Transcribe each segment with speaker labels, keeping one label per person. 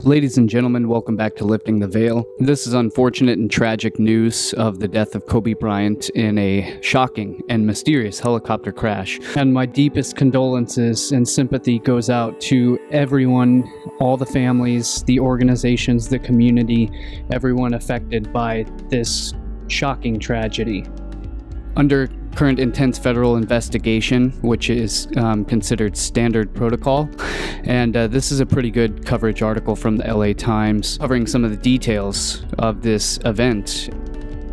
Speaker 1: Ladies and gentlemen, welcome back to Lifting the Veil. This is unfortunate and tragic news of the death of Kobe Bryant in a shocking and mysterious helicopter crash. And my deepest condolences and sympathy goes out to everyone, all the families, the organizations, the community, everyone affected by this shocking tragedy. Under current intense federal investigation, which is considered standard protocol. And this is a pretty good coverage article from the LA Times covering some of the details of this event.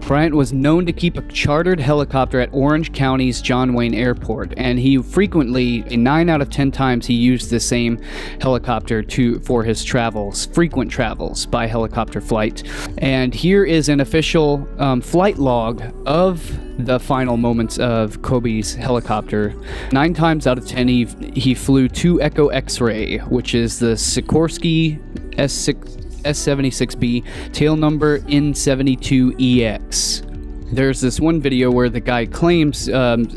Speaker 1: Bryant was known to keep a chartered helicopter at Orange County's John Wayne Airport, and he frequently, 9 out of 10 times, he used the same helicopter for his travels, frequent travels by helicopter flight. And here is an official flight log of the final moments of Kobe's helicopter. 9 times out of 10, he flew 2 Echo X-ray, which is the Sikorsky S76B, tail number N72EX. There's this one video where the guy claims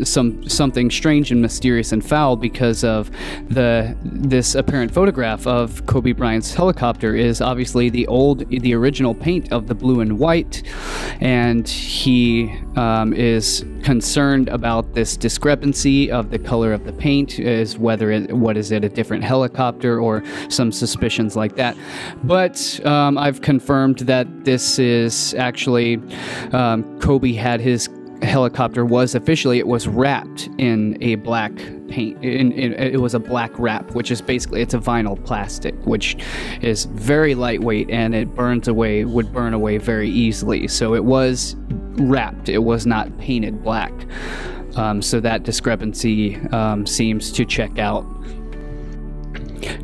Speaker 1: something strange and mysterious and foul because of this apparent photograph of Kobe Bryant's helicopter is obviously the original paint of the blue and white, and he is concerned about this discrepancy of the color of the paint, is what is it, a different helicopter, or some suspicions like that. But I've confirmed that this is actually Kobe had his helicopter it was wrapped in a black paint. It was a black wrap, which is basically, it's a vinyl plastic, which is very lightweight, and it would burn away very easily. So it was wrapped, it was not painted black. So that discrepancy seems to check out.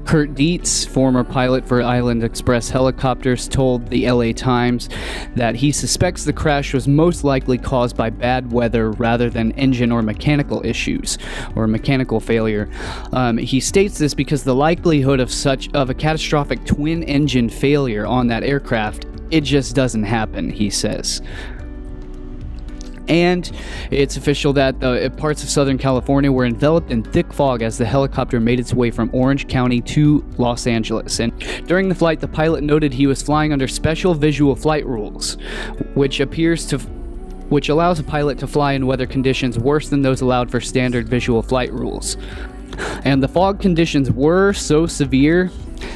Speaker 1: Kurt Dietz, former pilot for Island Express Helicopters, told the LA Times that he suspects the crash was most likely caused by bad weather rather than engine or mechanical issues or mechanical failure. He states this because the likelihood of a catastrophic twin engine failure on that aircraft, it just doesn't happen, he says. And it's official that parts of Southern California were enveloped in thick fog as the helicopter made its way from Orange County to Los Angeles. And during the flight, the pilot noted he was flying under special visual flight rules, which allows a pilot to fly in weather conditions worse than those allowed for standard visual flight rules. And the fog conditions were so severe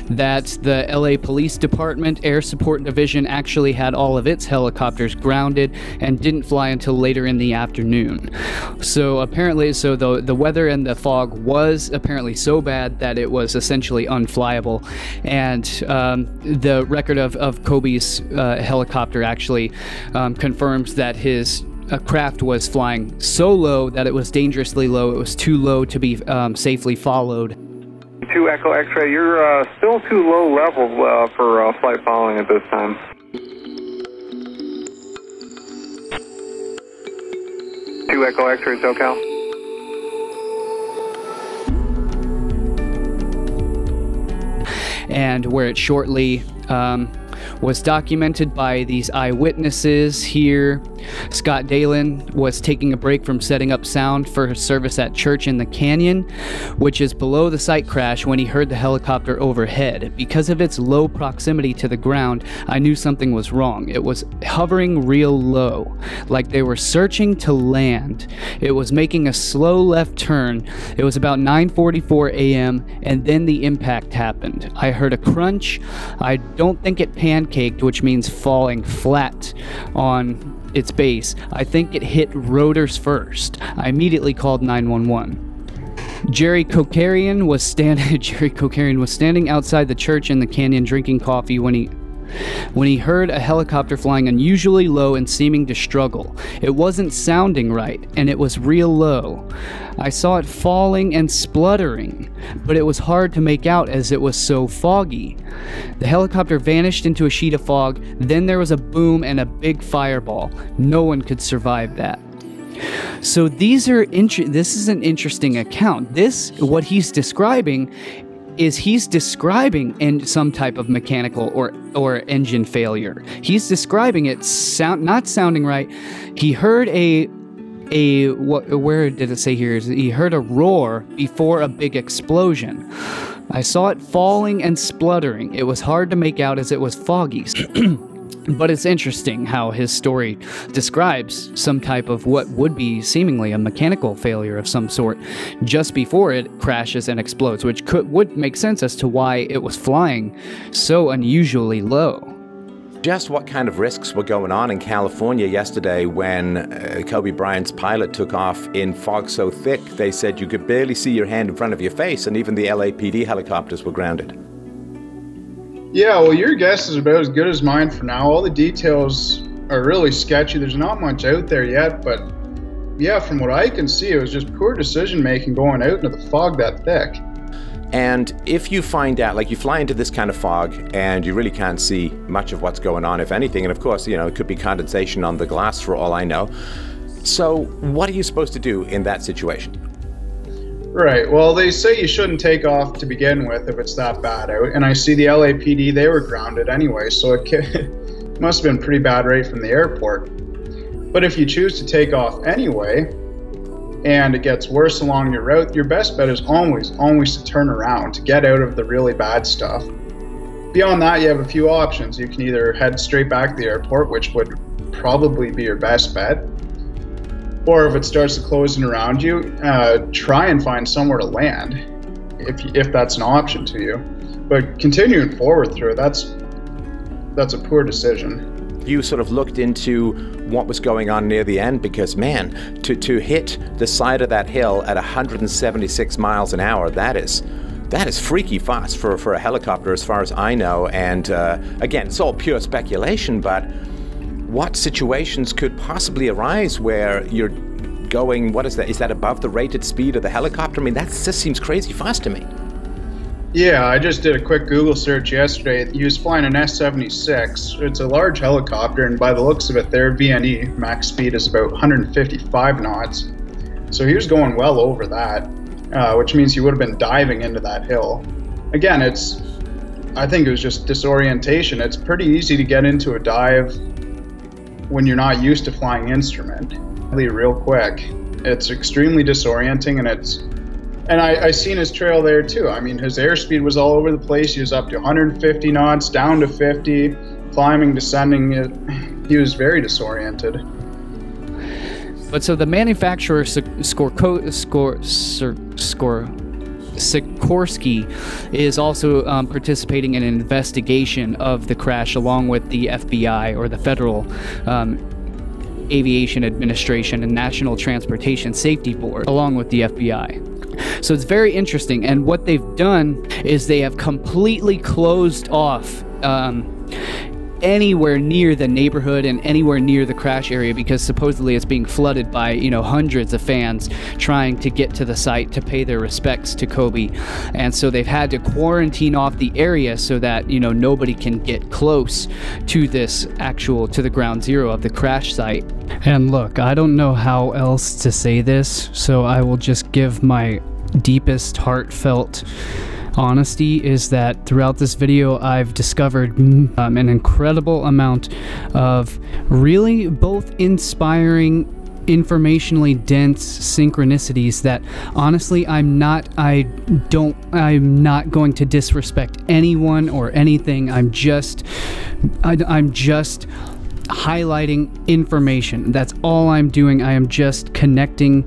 Speaker 1: that the LA Police Department Air Support Division actually had all of its helicopters grounded and didn't fly until later in the afternoon. So apparently, the weather and the fog was apparently so bad that it was essentially unflyable. And the record of Kobe's helicopter actually confirms that his craft was flying so low that it was dangerously low. It was too low to be safely followed.
Speaker 2: 2 Echo X-ray, you're still too low level for flight following at this time. Two Echo X-ray, SoCal.
Speaker 1: And where it shortly was documented by these eyewitnesses here. Scott Dalen was taking a break from setting up sound for his service at church in the canyon, which is below the site crash, when he heard the helicopter overhead. Because of its low proximity to the ground, I knew something was wrong. It was hovering real low, like they were searching to land. It was making a slow left turn. It was about 9:44 a.m. and then the impact happened. I heard a crunch. I don't think it pancaked, which means falling flat on its base. I think it hit rotors first. I immediately called 911. Jerry Kokarian was standing outside the church in the canyon drinking coffee when when he heard a helicopter flying unusually low and seeming to struggle. It wasn't sounding right, and it was real low. I saw it falling and spluttering, but it was hard to make out as it was so foggy. The helicopter vanished into a sheet of fog, then there was a boom and a big fireball. No one could survive that. So this is an interesting account. What he's describing is he's describing in some type of mechanical or engine failure. He's describing it not sounding right. He heard where did it say here? He heard a roar before a big explosion. I saw it falling and spluttering. It was hard to make out as it was foggy. But it's interesting how his story describes some type of what would be seemingly a mechanical failure of some sort just before it crashes and explodes, which would make sense as to why it was flying so unusually low.
Speaker 3: Just what kind of risks were going on in California yesterday when Kobe Bryant's pilot took off in fog so thick they said you could barely see your hand in front of your face, and even the LAPD helicopters were grounded?
Speaker 4: Yeah, well, your guess is about as good as mine for now. All the details are really sketchy. There's not much out there yet, but yeah, from what I can see, it was just poor decision-making going out into the fog that thick.
Speaker 3: And if you find out, like you fly into this kind of fog and you really can't see much of what's going on, if anything, and of course, you know, it could be condensation on the glass for all I know. So what are you supposed to do in that situation?
Speaker 4: Right, well, they say you shouldn't take off to begin with if it's that bad out, and I see the LAPD, they were grounded anyway, so it must have been pretty bad right from the airport. But if you choose to take off anyway, and it gets worse along your route, your best bet is always to turn around to get out of the really bad stuff. Beyond that, you have a few options. You can either head straight back to the airport, which would probably be your best bet, or if it starts to close in around you, try and find somewhere to land, if that's an option to you. But continuing forward through it, that's a poor decision.
Speaker 3: You sort of looked into what was going on near the end, because man, to hit the side of that hill at 176 miles an hour, that is freaky fast for a helicopter as far as I know. And again, it's all pure speculation, but what situations could possibly arise where you're going, what is that? Is that above the rated speed of the helicopter? I mean, that just seems crazy fast to me.
Speaker 4: Yeah, I just did a quick Google search yesterday. He was flying an S-76. It's a large helicopter, and by the looks of it, their VNE max speed is about 155 knots. So he was going well over that, which means he would have been diving into that hill. Again, I think it was just disorientation. It's pretty easy to get into a dive when you're not used to flying instrument, real quick. It's extremely disorienting, and I seen his trail there too. I mean, his airspeed was all over the place. He was up to 150 knots, down to 50, climbing, descending. He was very disoriented.
Speaker 1: But so the manufacturer Sikorsky is also participating in an investigation of the crash along with the FBI, or the Federal Aviation Administration and National Transportation Safety Board, along with the FBI. So it's very interesting, and what they've done is they have completely closed off anywhere near the neighborhood and anywhere near the crash area, because supposedly it's being flooded by, you know, hundreds of fans trying to get to the site to pay their respects to Kobe. And so they've had to quarantine off the area so that, you know, nobody can get close to to the ground zero of the crash site. And look, I don't know how else to say this, so I will just give my deepest heartfelt honesty, is that throughout this video I've discovered an incredible amount of really both inspiring, informationally dense synchronicities that honestly I'm not going to disrespect anyone or anything. I'm just highlighting information. That's all I'm doing. I am just connecting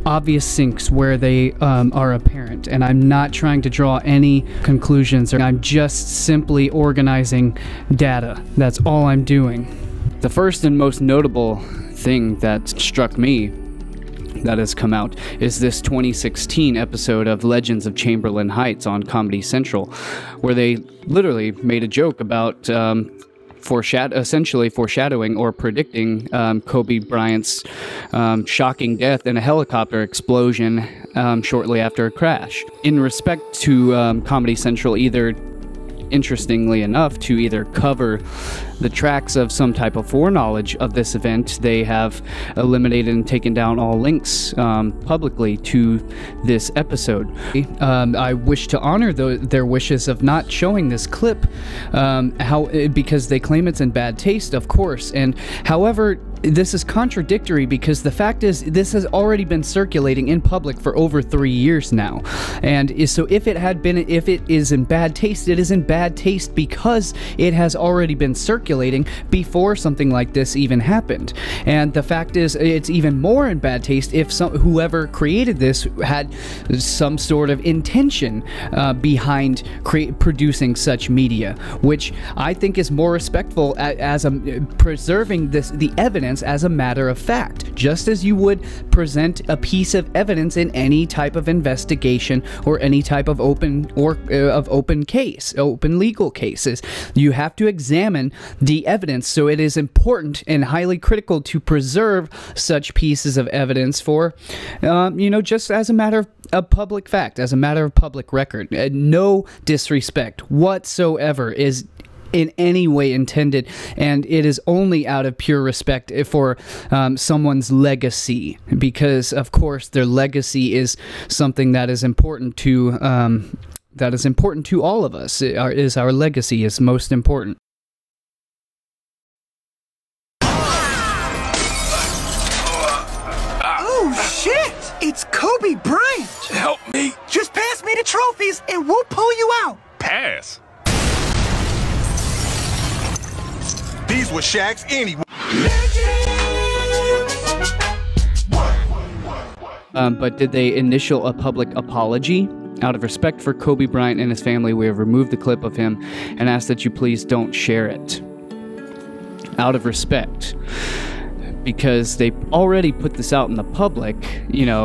Speaker 1: obvious syncs where they are apparent, and I'm not trying to draw any conclusions. I'm just simply organizing data. That's all I'm doing. The first and most notable thing that struck me that has come out is this 2016 episode of Legends of Chamberlain Heights on Comedy Central, where they literally made a joke about essentially foreshadowing or predicting Kobe Bryant's shocking death in a helicopter explosion shortly after a crash. In respect to Comedy Central, interestingly enough, to either cover the tracks of some type of foreknowledge of this event, they have eliminated and taken down all links publicly to this episode. I wish to honor their wishes of not showing this clip, because they claim it's in bad taste, of course. And however, this is contradictory, because the fact is this has already been circulating in public for over 3 years now. And so if it is in bad taste, it is in bad taste because it has already been circulating before something like this even happened. And the fact is, it's even more in bad taste if whoever created this had some sort of intention behind producing such media, which I think is more respectful as preserving the evidence as a matter of fact, just as you would present a piece of evidence in any type of investigation or any type of open legal cases. You have to examine the evidence, so it is important and highly critical to preserve such pieces of evidence for, just as a matter of public fact, as a matter of public record. No disrespect whatsoever is in any way intended, and it is only out of pure respect for someone's legacy, because of course their legacy is something that is important to all of us. Our legacy is most important.
Speaker 5: Oh shit! It's Kobe Bryant!
Speaker 6: Help me!
Speaker 5: Just pass me the trophies and we'll pull you out!
Speaker 6: Pass? These were Shaq's anyway.
Speaker 1: But did they initial a public apology? Out of respect for Kobe Bryant and his family, we have removed the clip of him and ask that you please don't share it. Out of respect. Because they already put this out in the public,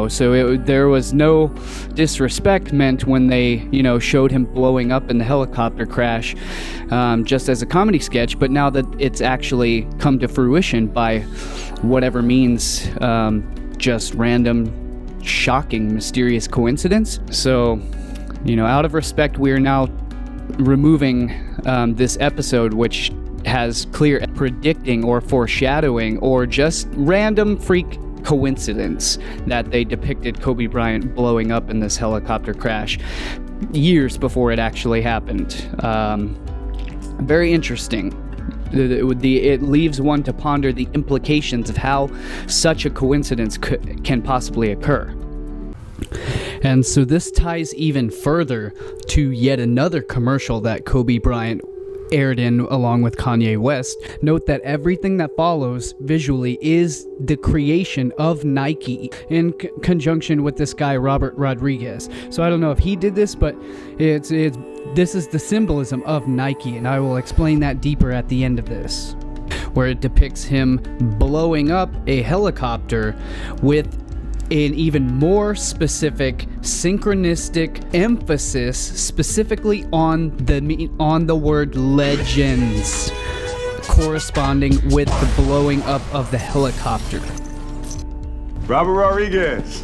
Speaker 1: so there was no disrespect meant when they, showed him blowing up in the helicopter crash just as a comedy sketch. But now that it's actually come to fruition by whatever means, just random, shocking, mysterious coincidence. So, out of respect, we are now removing this episode, which has clear predicting or foreshadowing or just random freak coincidence that they depicted Kobe Bryant blowing up in this helicopter crash years before it actually happened. Very interesting. It leaves one to ponder the implications of how such a coincidence can possibly occur. And so this ties even further to yet another commercial that Kobe Bryant aired in along with Kanye West. Note that everything that follows visually is the creation of Nike in conjunction with this guy Robert Rodriguez. So I don't know if he did this, but this is the symbolism of Nike, and I will explain that deeper at the end of this, where it depicts him blowing up a helicopter with an even more specific synchronistic emphasis specifically on the word legends, corresponding with the blowing up of the helicopter.
Speaker 6: Robert Rodriguez.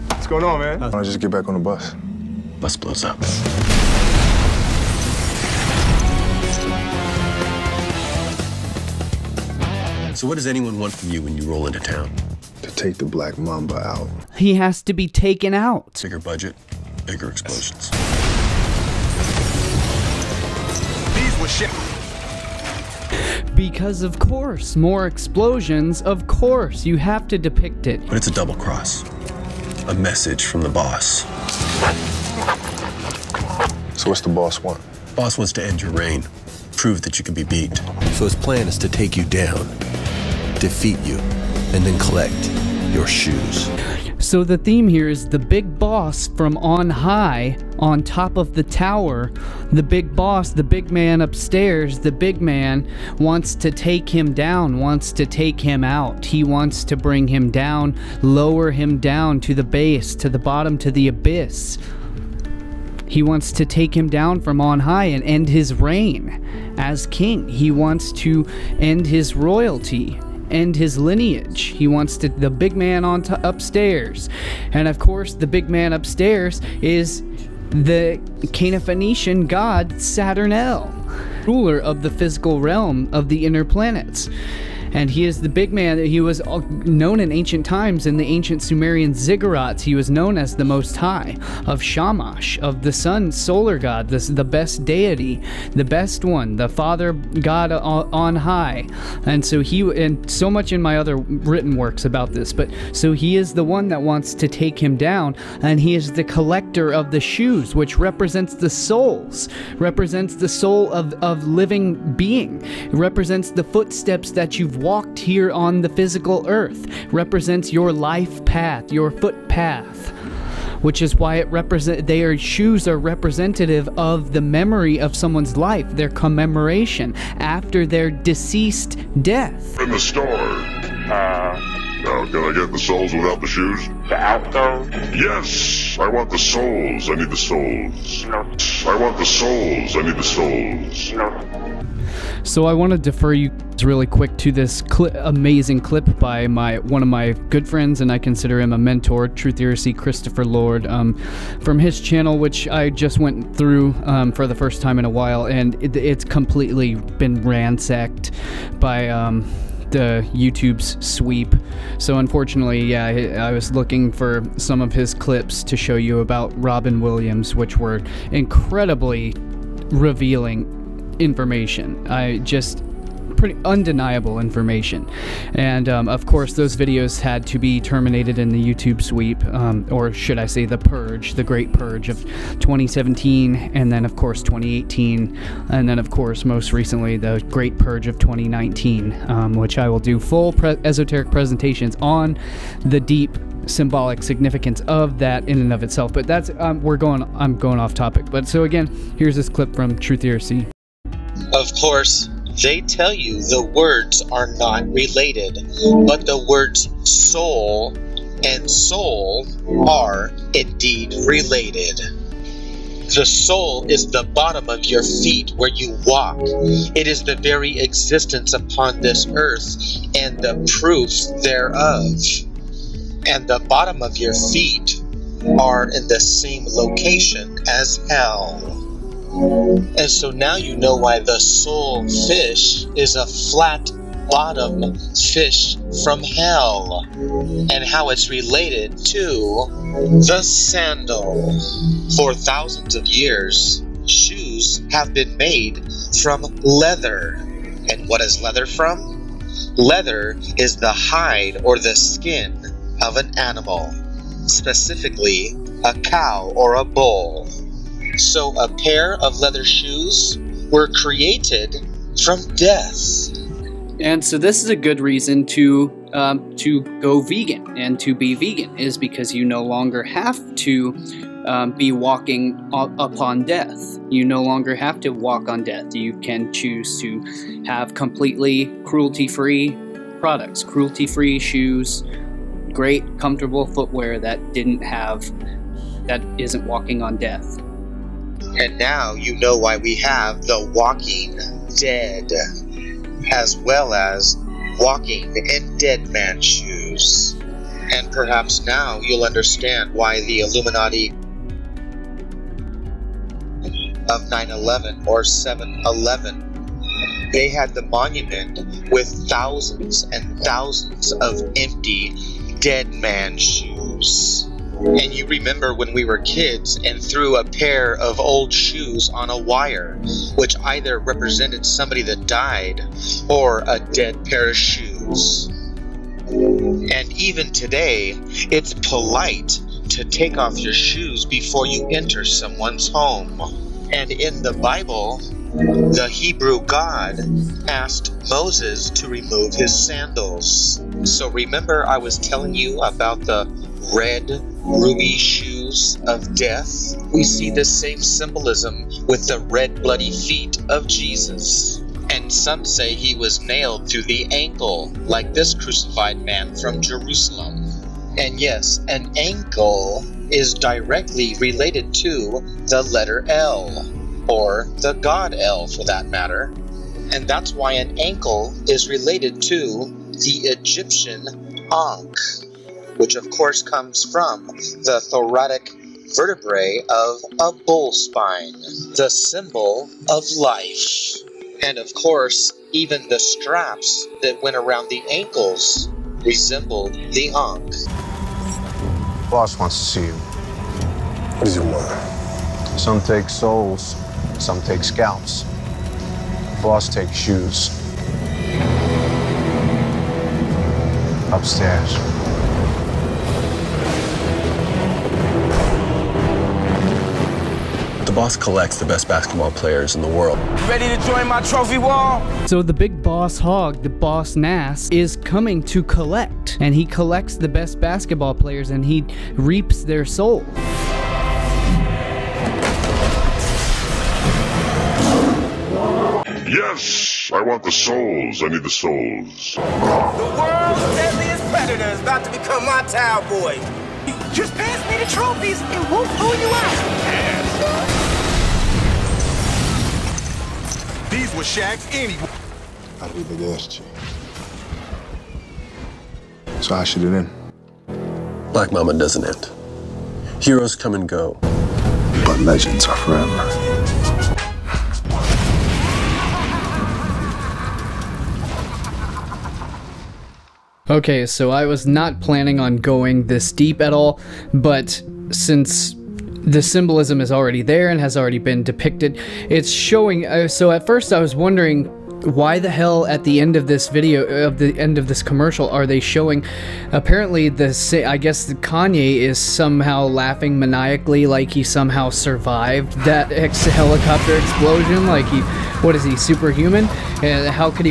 Speaker 6: What's going on, man?
Speaker 7: Why don't I just get back on the bus?
Speaker 6: Bus blows up.
Speaker 8: So what does anyone want from you when you roll into town?
Speaker 7: To take the Black Mamba out.
Speaker 1: He has to be taken out.
Speaker 8: Bigger budget, bigger explosions.
Speaker 6: These were shit.
Speaker 1: Because of course, more explosions, of course, you have to depict it.
Speaker 8: But it's a double cross. A message from the boss.
Speaker 7: So what's the boss want?
Speaker 8: Boss wants to end your reign. Prove that you can be beat. So his plan is to take you down, defeat you, and then collect your shoes.
Speaker 1: So the theme here is the big boss from on high, on top of the tower. The big boss, the big man upstairs, the big man wants to take him down, wants to take him out. He wants to bring him down, lower him down to the base, to the bottom, to the abyss. He wants to take him down from on high and end his reign as king. He wants to end his royalty, end his lineage. He wants to, the big man on upstairs. And of course, the big man upstairs is the Cana-Phoenician god Saturnel, ruler of the physical realm of the inner planets. And he is the big man. He was known in ancient times, in the ancient Sumerian ziggurats. He was known as the Most High, of Shamash, of the sun, solar god, the best deity, the best one, the father god on high. And so and so much in my other written works about this, but so he is the one that wants to take him down, and he is the collector of the shoes, which represents the souls, represents the soul of living being. It represents the footsteps that you've walked here on the physical earth, represents your life path, your footpath, which is why their shoes are representative of the memory of someone's life, their commemoration after their deceased death.
Speaker 9: In the store. Can I get the soles without the shoes?
Speaker 2: The outsoles?
Speaker 9: Yes! I want the soles. I need the soles.
Speaker 2: No.
Speaker 9: I want the soles. I need the soles.
Speaker 2: No.
Speaker 1: So I want to defer you really quick to this amazing clip by one of my good friends, and I consider him a mentor, Truthersy Christopher Lord, from his channel, which I just went through for the first time in a while, and it's completely been ransacked by the YouTube's sweep. So unfortunately, yeah, I was looking for some of his clips to show you about Robin Williams, which were incredibly revealing information. Pretty undeniable information. And of course those videos had to be terminated in the YouTube sweep, or should I say the purge, the great purge of 2017, and then of course 2018, and then of course most recently the great purge of 2019, which I will do full esoteric presentations on the deep symbolic significance of that in and of itself. But that's I'm going off topic. But so again, here's this clip from Truthersy.
Speaker 10: Of course, they tell you the words are not related, but the words soul and soul are indeed related. The soul is the bottom of your feet where you walk. It is the very existence upon this earth and the proof thereof. And the bottom of your feet are in the same location as hell. And so now you know why the soul fish is a flat bottom fish from hell, and how it's related to the sandal. For thousands of years, shoes have been made from leather. And what is leather from? Leather is the hide or the skin of an animal, specifically a cow or a bull. So a pair of leather shoes were created from death.
Speaker 1: And so this is a good reason to go vegan and to be vegan, is because you no longer have to be walking upon death. You no longer have to walk on death. You can choose to have completely cruelty-free products, cruelty-free shoes, great comfortable footwear that isn't walking on death.
Speaker 10: And now you know why we have the walking dead, as well as walking in dead man shoes. And perhaps now you'll understand why the Illuminati of 9/11 or 7/11, they had the monument with thousands and thousands of empty dead man shoes. And you remember when we were kids and threw a pair of old shoes on a wire, which either represented somebody that died or a dead pair of shoes. And even today, it's polite to take off your shoes before you enter someone's home. And in the Bible, the Hebrew God asked Moses to remove his sandals. So remember I was telling you about the red, ruby shoes of death, we see the same symbolism with the red, bloody feet of Jesus. And some say he was nailed to the ankle, like this crucified man from Jerusalem. And yes, an ankle is directly related to the letter L, or the god L for that matter. And that's why an ankle is related to the Egyptian Ankh, which of course comes from the thoracic vertebrae of a bull spine, the symbol of life. And of course, even the straps that went around the ankles resembled the Ankh.
Speaker 11: Boss wants to see you.
Speaker 7: What does he want?
Speaker 11: Some take souls, some take scalps. Boss takes shoes. Upstairs.
Speaker 8: The boss collects the best basketball players in the world.
Speaker 12: Ready to join my trophy wall?
Speaker 1: So the big boss hog, the boss Nass, is coming to collect. And he collects the best basketball players and he reaps their soul.
Speaker 9: Yes, I want the souls. I need the souls.
Speaker 12: The world's deadliest predator is about to become my towel boy.
Speaker 5: Just pass me the trophies and we'll pull you out.
Speaker 12: These were Shaq's anyway.
Speaker 7: I'd be the guest. So I should it in.
Speaker 8: Black Mama doesn't end. Heroes come and go.
Speaker 7: But legends are forever.
Speaker 1: Okay, so I was not planning on going this deep at all, but since the symbolism is already there and has already been depicted, it's showing, so at first I was wondering why the hell at the end of this video, at the end of this commercial, are they showing, apparently I guess the Kanye is somehow laughing maniacally like he somehow survived that helicopter explosion, like he, what is he, superhuman? And how could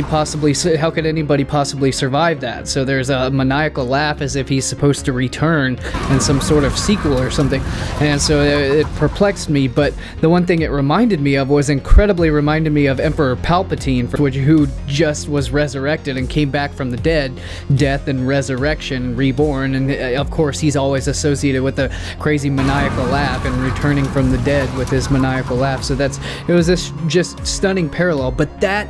Speaker 1: anybody possibly survive that? So there's a maniacal laugh as if he's supposed to return in some sort of sequel or something. And so it perplexed me, but the one thing it reminded me of was incredibly reminded me of Emperor Palpatine, who just was resurrected and came back from the dead, death and resurrection, reborn, and of course he's always associated with a crazy maniacal laugh and returning from the dead with his maniacal laugh. So it was this just stunning parallel, but that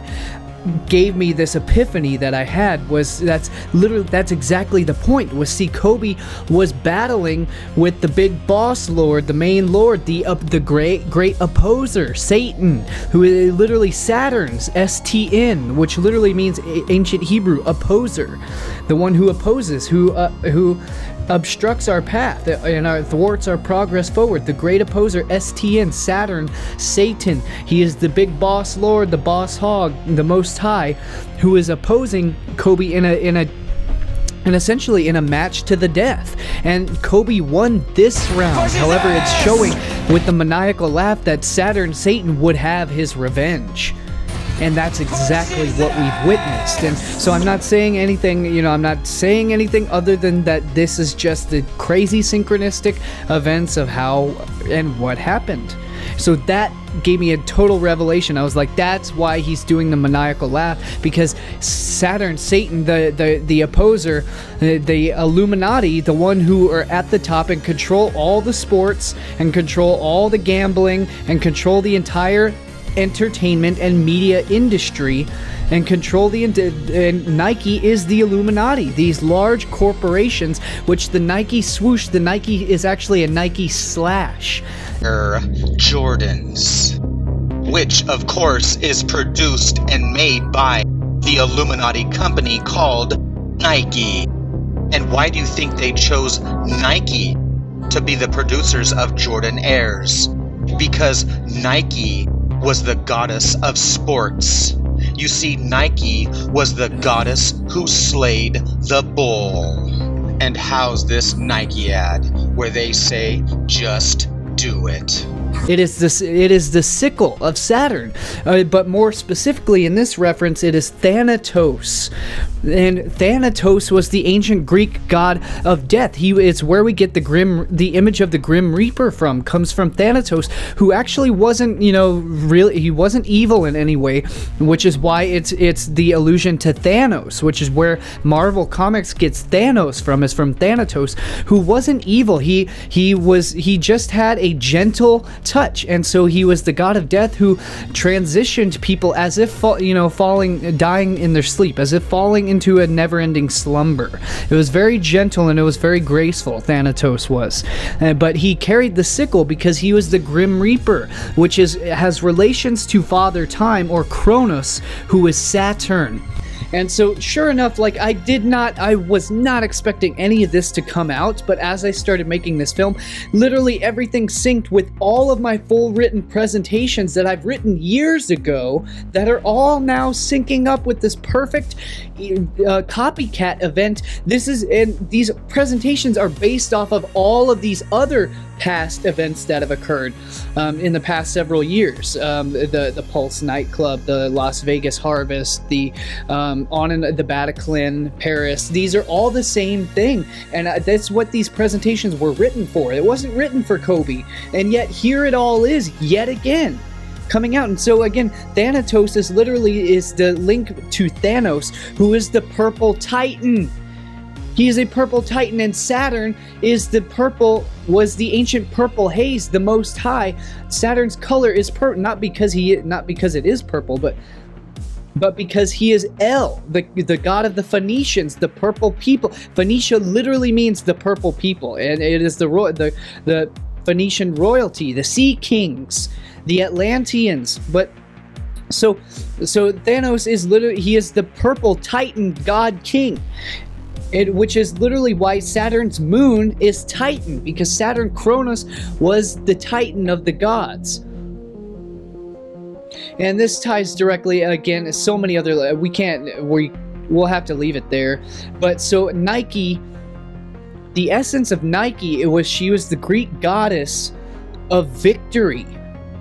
Speaker 1: gave me this epiphany that I had, that's exactly the point, was see, Kobe was battling with the big boss lord, the main lord, the great opposer, Satan, who is literally Saturn's STN, which literally means ancient Hebrew opposer, the one who opposes, who obstructs our path and thwarts our progress forward. The great opposer, STN, Saturn, Satan. He is the big boss lord, the boss hog, the Most High, who is opposing Kobe in essentially in a match to the death. And Kobe won this round. However, it's showing with the maniacal laugh that Saturn, Satan would have his revenge. And that's exactly what we've witnessed. And so I'm not saying anything, I'm not saying anything other than that this is just the crazy synchronistic events of how and what happened. So that gave me a total revelation. I was like, that's why he's doing the maniacal laugh, because Saturn, Satan, the opposer, the Illuminati, the one who are at the top and control all the sports and control all the gambling and control the entire entertainment and media industry and control and Nike is the Illuminati, these large corporations, which the Nike swoosh, the Nike is actually a Nike slash.
Speaker 10: Jordans, which of course is produced and made by the Illuminati company called Nike. And why do you think they chose Nike to be the producers of Jordan Airs? Because Nike was the goddess of sports. You see, Nike was the goddess who slayed the bull. And how's this Nike ad where they say, just do it?
Speaker 1: It is the sickle of Saturn, but more specifically in this reference, it is Thanatos. And Thanatos was the ancient Greek god of death. It's where we get the image of the Grim Reaper from. Comes from Thanatos, who actually wasn't, he wasn't evil in any way, which is why it's the allusion to Thanos, which is where Marvel Comics gets Thanos from, is from Thanatos, who wasn't evil. He just had a gentle touch, and so he was the god of death who transitioned people as if dying in their sleep, as if falling into a never-ending slumber. It was very gentle and it was very graceful, Thanatos was. But he carried the sickle because he was the Grim Reaper, which has relations to Father Time, or Kronos, who is Saturn. And so, sure enough, like, I was not expecting any of this to come out, but as I started making this film, literally everything synced with all of my full written presentations that I've written years ago that are all now syncing up with this perfect copycat event. And these presentations are based off of all of these other past events that have occurred in the past several years. The Pulse nightclub, the Las Vegas Harvest, the the Bataclan, Paris. These are all the same thing, and that's what these presentations were written for. It wasn't written for Kobe, and yet here it all is yet again coming out. And so again, Thanatos is the link to Thanos, who is the purple titan. He is a purple titan, and Saturn was the ancient purple haze, the Most High. Saturn's color is purple, not because it is purple, but because he is El, the god of the Phoenicians, the purple people. Phoenicia literally means the purple people, and it is the Phoenician royalty, the Sea Kings, the Atlanteans. But so Thanos is he is the purple titan god king. Which is literally why Saturn's moon is Titan, because Saturn Kronos was the Titan of the gods. And this ties directly, again, so many other, we'll have to leave it there. But so Nike, the essence of Nike, she was the Greek goddess of victory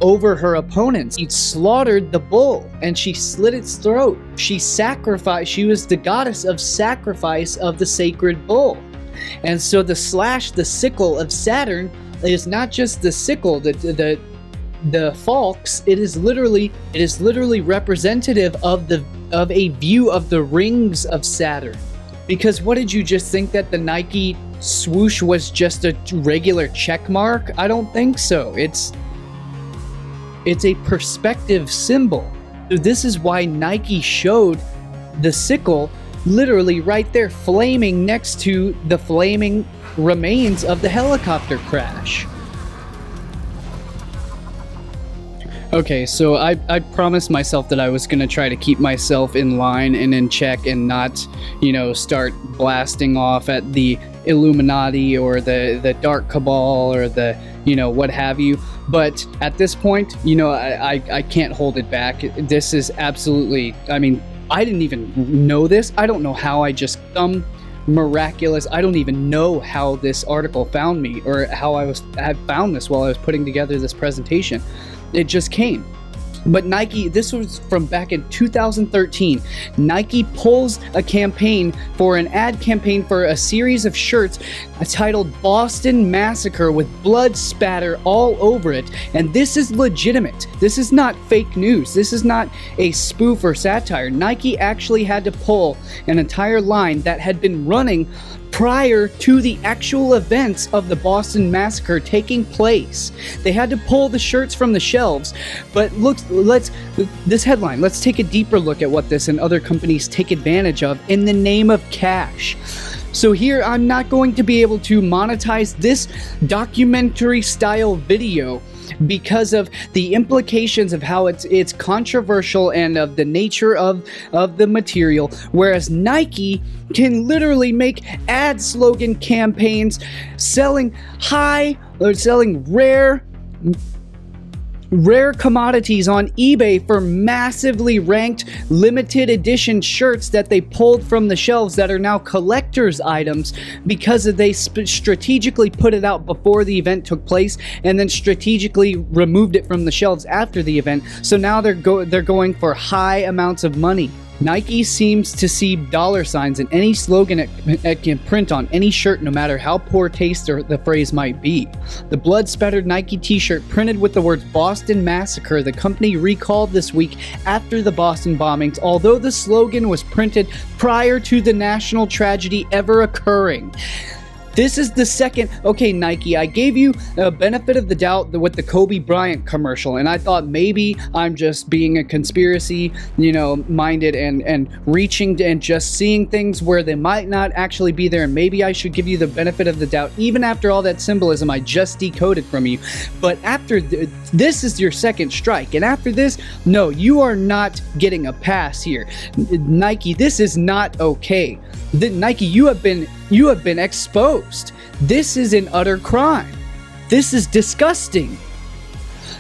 Speaker 1: over her opponents. She slaughtered the bull and she slit its throat. She was the goddess of sacrifice of the sacred bull. And so the sickle of Saturn is not just the sickle, the falx. It is literally representative of a view of the rings of Saturn. Because what did you just think, that the Nike swoosh was just a regular check mark? I don't think so. It's a perspective symbol. So this is why Nike showed the sickle literally right there, flaming next to the flaming remains of the helicopter crash. Okay, so I promised myself that I was going to try to keep myself in line and in check and not, start blasting off at the Illuminati or the Dark Cabal or the, what have you. But at this point, I can't hold it back. This is absolutely, I didn't even know this. I don't know how I just miraculous. I don't even know how this article found me, or how I had found this while I was putting together this presentation. It just came. But Nike, this was from back in 2013. Nike pulls a campaign for an ad campaign for a series of shirts titled Boston Massacre, with blood spatter all over it. And this is legitimate. This is not fake news. This is not a spoof or satire. Nike actually had to pull an entire line that had been running prior to the actual events of the Boston Massacre taking place. They had to pull the shirts from the shelves. But this headline, let's take a deeper look at what this and other companies take advantage of in the name of cash. So here, I'm not going to be able to monetize this documentary style video because of the implications of how it's controversial and of the nature of the material, whereas Nike can literally make ad slogan campaigns selling rare rare commodities on eBay for massively ranked limited edition shirts that they pulled from the shelves that are now collector's items because they strategically put it out before the event took place and then strategically removed it from the shelves after the event. So now they're going for high amounts of money. Nike seems to see dollar signs in any slogan it can print on any shirt, no matter how poor taste or the phrase might be. The blood-spattered Nike t-shirt printed with the words Boston Massacre, the company recalled this week after the Boston bombings, although the slogan was printed prior to the national tragedy ever occurring. This is the second. Okay, Nike, I gave you a benefit of the doubt with the Kobe Bryant commercial, and I thought maybe I'm just being a conspiracy, minded and reaching and just seeing things where they might not actually be there, and maybe I should give you the benefit of the doubt, even after all that symbolism I just decoded from you. But after this is your second strike, and after this, no, you are not getting a pass here. Nike, this is not okay. Nike, you have been exposed. This is an utter crime. This is disgusting.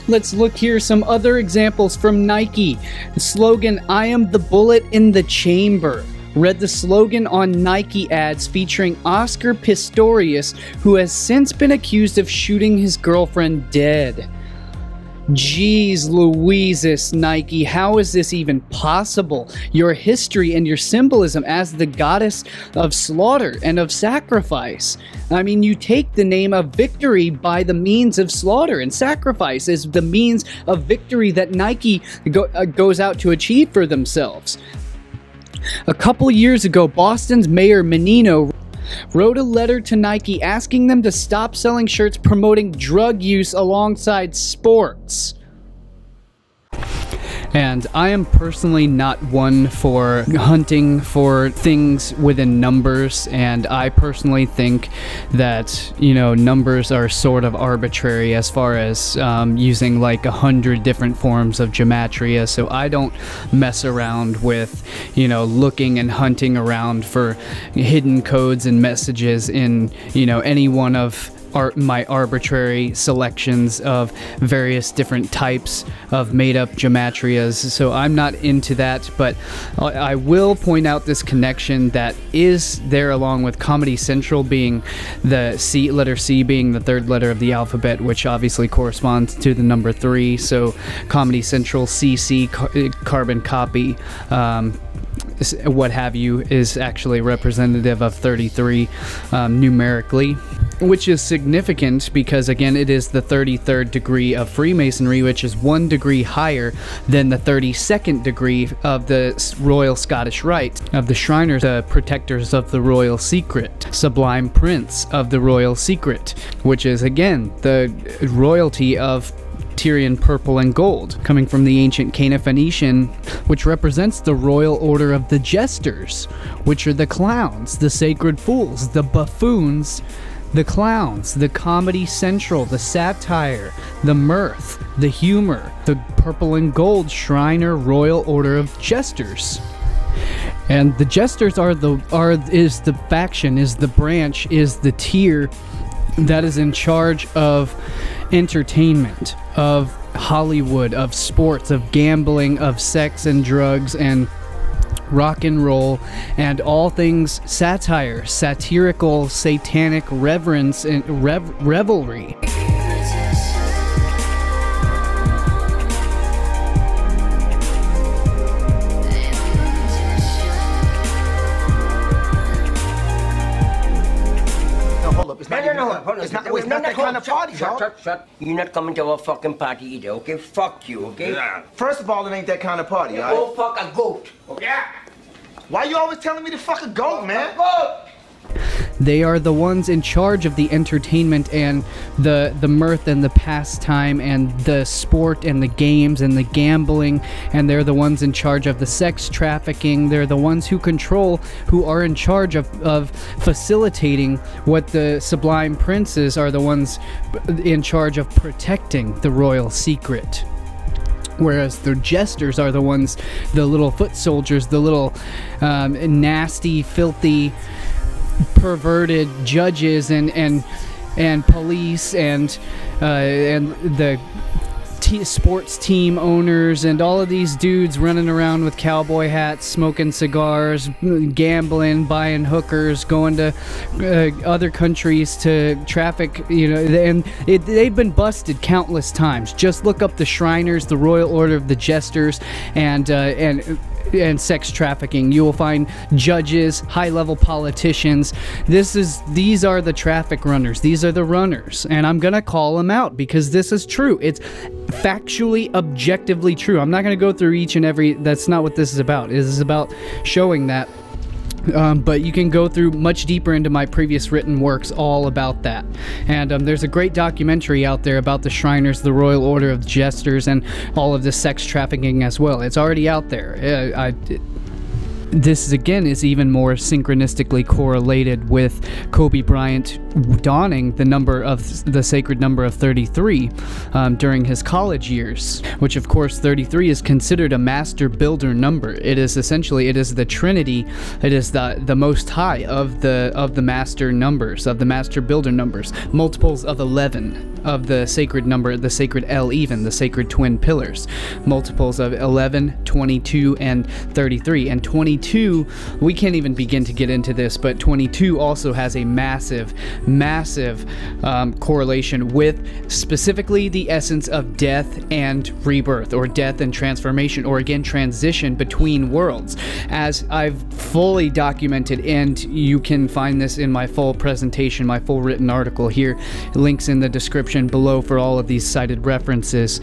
Speaker 1: Let's look here, some other examples from Nike. The slogan, "I am the bullet in the chamber." Read the slogan on Nike ads featuring Oscar Pistorius, who has since been accused of shooting his girlfriend dead. Jeez Louises, Nike, how is this even possible? Your history and your symbolism as the goddess of slaughter and of sacrifice. I mean, you take the name of victory by the means of slaughter, and sacrifice is the means of victory that Nike goes out to achieve for themselves. A couple years ago, Boston's Mayor Menino wrote a letter to Nike asking them to stop selling shirts promoting drug use alongside sports. And I am personally not one for hunting for things within numbers, and I personally think that, numbers are sort of arbitrary as far as using like 100 different forms of gematria, so I don't mess around with, looking and hunting around for hidden codes and messages in, any one of my arbitrary selections of various different types of made-up gematrias, so I'm not into that. But I will point out this connection that is there, along with Comedy Central being the letter C being the third letter of the alphabet, which obviously corresponds to the number 3. So Comedy Central, CC, carbon copy, what have you, is actually representative of 33 numerically, which is significant because, again, it is the 33rd degree of Freemasonry, which is 1 degree higher than the 32nd degree of the Royal Scottish Rite, of the Shriners, the protectors of the royal secret, Sublime Prince of the royal secret, which is, again, the royalty of Tyrian purple and gold, coming from the ancient Cana Phoenician, which represents the royal order of the jesters, which are the clowns, the sacred fools, the buffoons, the clowns, the Comedy Central, the satire, the mirth, the humor, the purple and gold Shriner royal order of jesters. And the jesters is the faction, is the branch, is the tier that is in charge of entertainment, of Hollywood, of sports, of gambling, of sex and drugs and rock and roll, and all things satire, satirical, satanic reverence and revelry.
Speaker 12: It's not that kind of party, shut. You're not coming to our fucking party either, okay? Fuck you, okay?
Speaker 6: Yeah. First of all, it ain't that kind of party,
Speaker 12: alright? Go fuck a goat, okay? Yeah.
Speaker 6: Why you always telling me to fuck a goat, man?
Speaker 1: They are the ones in charge of the entertainment and the mirth and the pastime and the sport and the games and the gambling, and they're the ones in charge of the sex trafficking. They're the ones who are in charge of facilitating what the Sublime Princes are, the ones in charge of protecting the royal secret. Whereas the jesters are the ones, the little foot soldiers, the little nasty, filthy, perverted judges and police and the sports team owners and all of these dudes running around with cowboy hats, smoking cigars, gambling, buying hookers, going to other countries to traffic, you know, and they've been busted countless times. Just look up the Shriners, the Royal Order of the Jesters, and sex trafficking. You will find judges, high-level politicians. These are the traffic runners. These are the runners, and I'm gonna call them out because this is true. It's factually, objectively true. I'm not gonna go through each and every. That's not what this is about. This is about showing that. But you can go through much deeper into my previous written works all about that. And there's a great documentary out there about the Shriners, the Royal Order of Jesters, and all of the sex trafficking as well. It's already out there. This, again, is even more synchronistically correlated with Kobe Bryant donning the sacred number of 33 during his college years, which, of course, 33 is considered a master builder number. It is essentially, it is the Trinity. It is the most high of the master numbers, of the master builder numbers, multiples of 11 of the sacred number, the sacred L even, the sacred twin pillars, multiples of 11, 22, and 33. And 22, we can't even begin to get into this, but 22 also has a massive correlation with specifically the essence of death and rebirth, or death and transformation, or again transition between worlds, as I've fully documented. And you can find this in my full presentation, my full written article here, links in the description below for all of these cited references.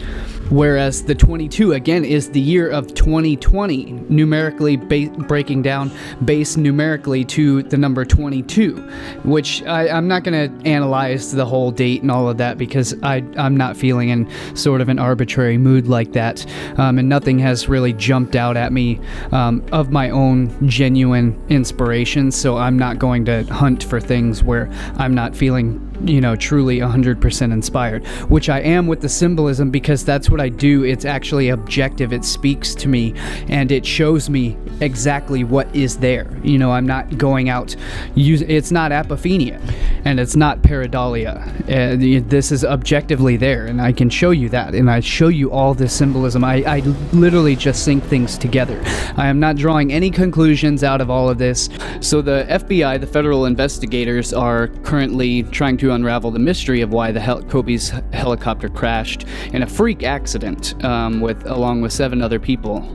Speaker 1: Whereas the 22 again is the year of 2020, numerically breaking down base numerically to the number 22, which I'm not going to analyze the whole date and all of that, because I'm not feeling in sort of an arbitrary mood like that, and nothing has really jumped out at me of my own genuine inspiration, so I'm not going to hunt for things where I'm not feeling, you know, truly 100% inspired, which I am with the symbolism, because that's what I do. It's actually objective. It speaks to me and it shows me exactly what is there. You know, I'm not going out, it's not apophenia and it's not pareidolia. This is objectively there, and I can show you that, and I show you all this symbolism. I literally just sync things together. I am not drawing any conclusions out of all of this. So the FBI, the federal investigators, are currently trying to unravel the mystery of why Kobe's helicopter crashed in a freak accident along with 7 other people.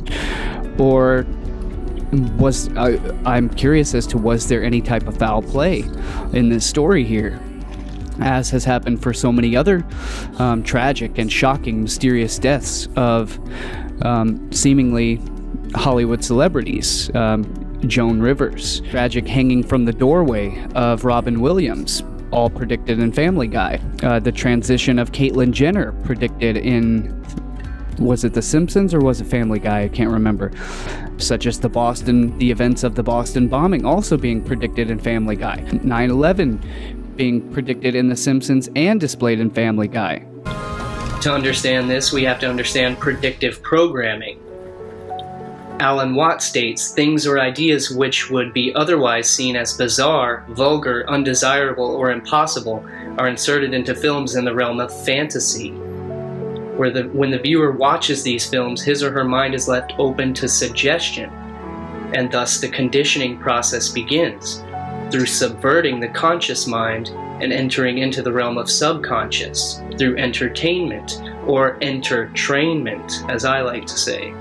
Speaker 1: Or I'm curious as to, was there any type of foul play in this story here, as has happened for so many other tragic and shocking, mysterious deaths of seemingly Hollywood celebrities. Joan Rivers, tragic hanging from the doorway of Robin Williams, all predicted in Family Guy. The transition of Caitlyn Jenner, predicted in, was it The Simpsons or was it Family Guy? I can't remember. Such as the events of the Boston bombing also being predicted in Family Guy. 9/11 being predicted in The Simpsons and displayed in Family Guy.
Speaker 13: To understand this, we have to understand predictive programming. Alan Watts states, things or ideas which would be otherwise seen as bizarre, vulgar, undesirable, or impossible are inserted into films in the realm of fantasy, where when the viewer watches these films, his or her mind is left open to suggestion, and thus the conditioning process begins, through subverting the conscious mind and entering into the realm of subconscious, through entertainment, or entertrainment, as I like to say.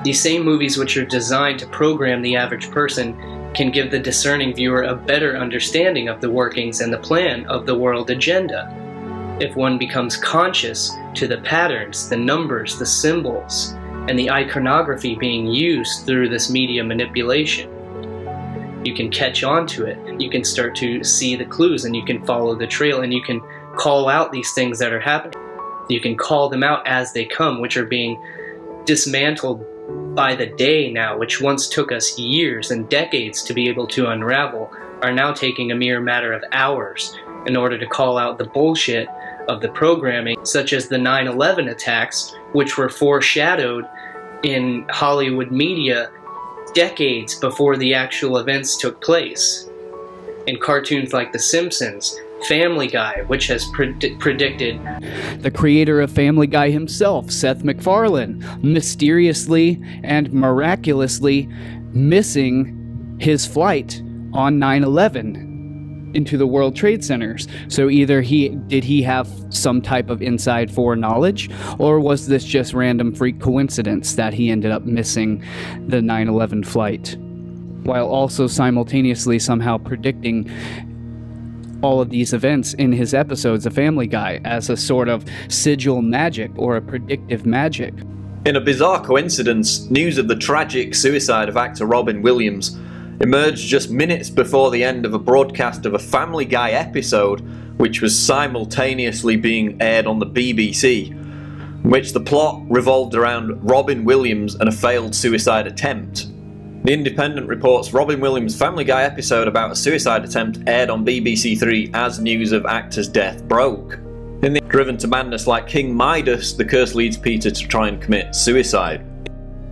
Speaker 13: These same movies, which are designed to program the average person, can give the discerning viewer a better understanding of the workings and the plan of the world agenda, if one becomes conscious to the patterns, the numbers, the symbols, and the iconography being used through this media manipulation. You can catch on to it, you can start to see the clues, and you can follow the trail, and you can call out these things that are happening. You can call them out as they come, which are being dismantled by the day now, which once took us years and decades to be able to unravel, are now taking a mere matter of hours in order to call out the bullshit of the programming, such as the 9/11 attacks, which were foreshadowed in Hollywood media decades before the actual events took place. In cartoons like The Simpsons, Family Guy, which has predicted.
Speaker 1: The creator of Family Guy himself, Seth MacFarlane, mysteriously and miraculously missing his flight on 9/11 into the World Trade Centers. So either did he have some type of inside foreknowledge, or was this just random freak coincidence that he ended up missing the 9/11 flight, while also simultaneously somehow predicting all of these events in his episodes of Family Guy as a sort of sigil magic or a predictive magic.
Speaker 14: In a bizarre coincidence, news of the tragic suicide of actor Robin Williams emerged just minutes before the end of a broadcast of a Family Guy episode which was simultaneously being aired on the BBC, in which the plot revolved around Robin Williams and a failed suicide attempt. The Independent reports Robin Williams' Family Guy episode about a suicide attempt aired on BBC Three as news of actor's death broke. In the driven to madness like King Midas, the curse leads Peter to try and commit suicide.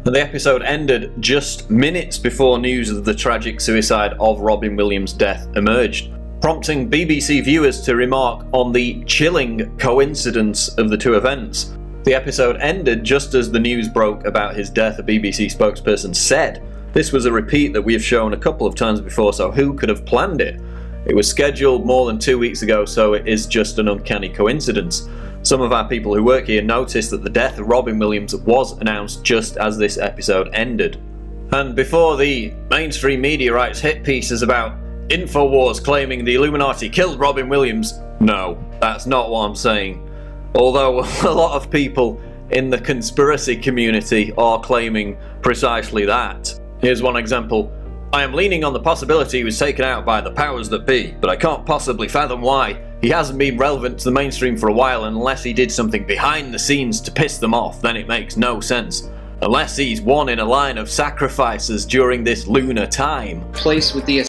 Speaker 14: And the episode ended just minutes before news of the tragic suicide of Robin Williams' death emerged, prompting BBC viewers to remark on the chilling coincidence of the two events. The episode ended just as the news broke about his death, a BBC spokesperson said. This was a repeat that we have shown a couple of times before, so who could have planned it? It was scheduled more than 2 weeks ago, so it is just an uncanny coincidence. Some of our people who work here noticed that the death of Robin Williams was announced just as this episode ended. And before the mainstream media writes hit pieces about InfoWars claiming the Illuminati killed Robin Williams, no, that's not what I'm saying. Although a lot of people in the conspiracy community are claiming precisely that. Here's one example. I am leaning on the possibility he was taken out by the powers that be, but I can't possibly fathom why. He hasn't been relevant to the mainstream for a while unless he did something behind the scenes to piss them off, then it makes no sense. Unless he's one in a line of sacrifices during this lunar time.
Speaker 13: Placed with the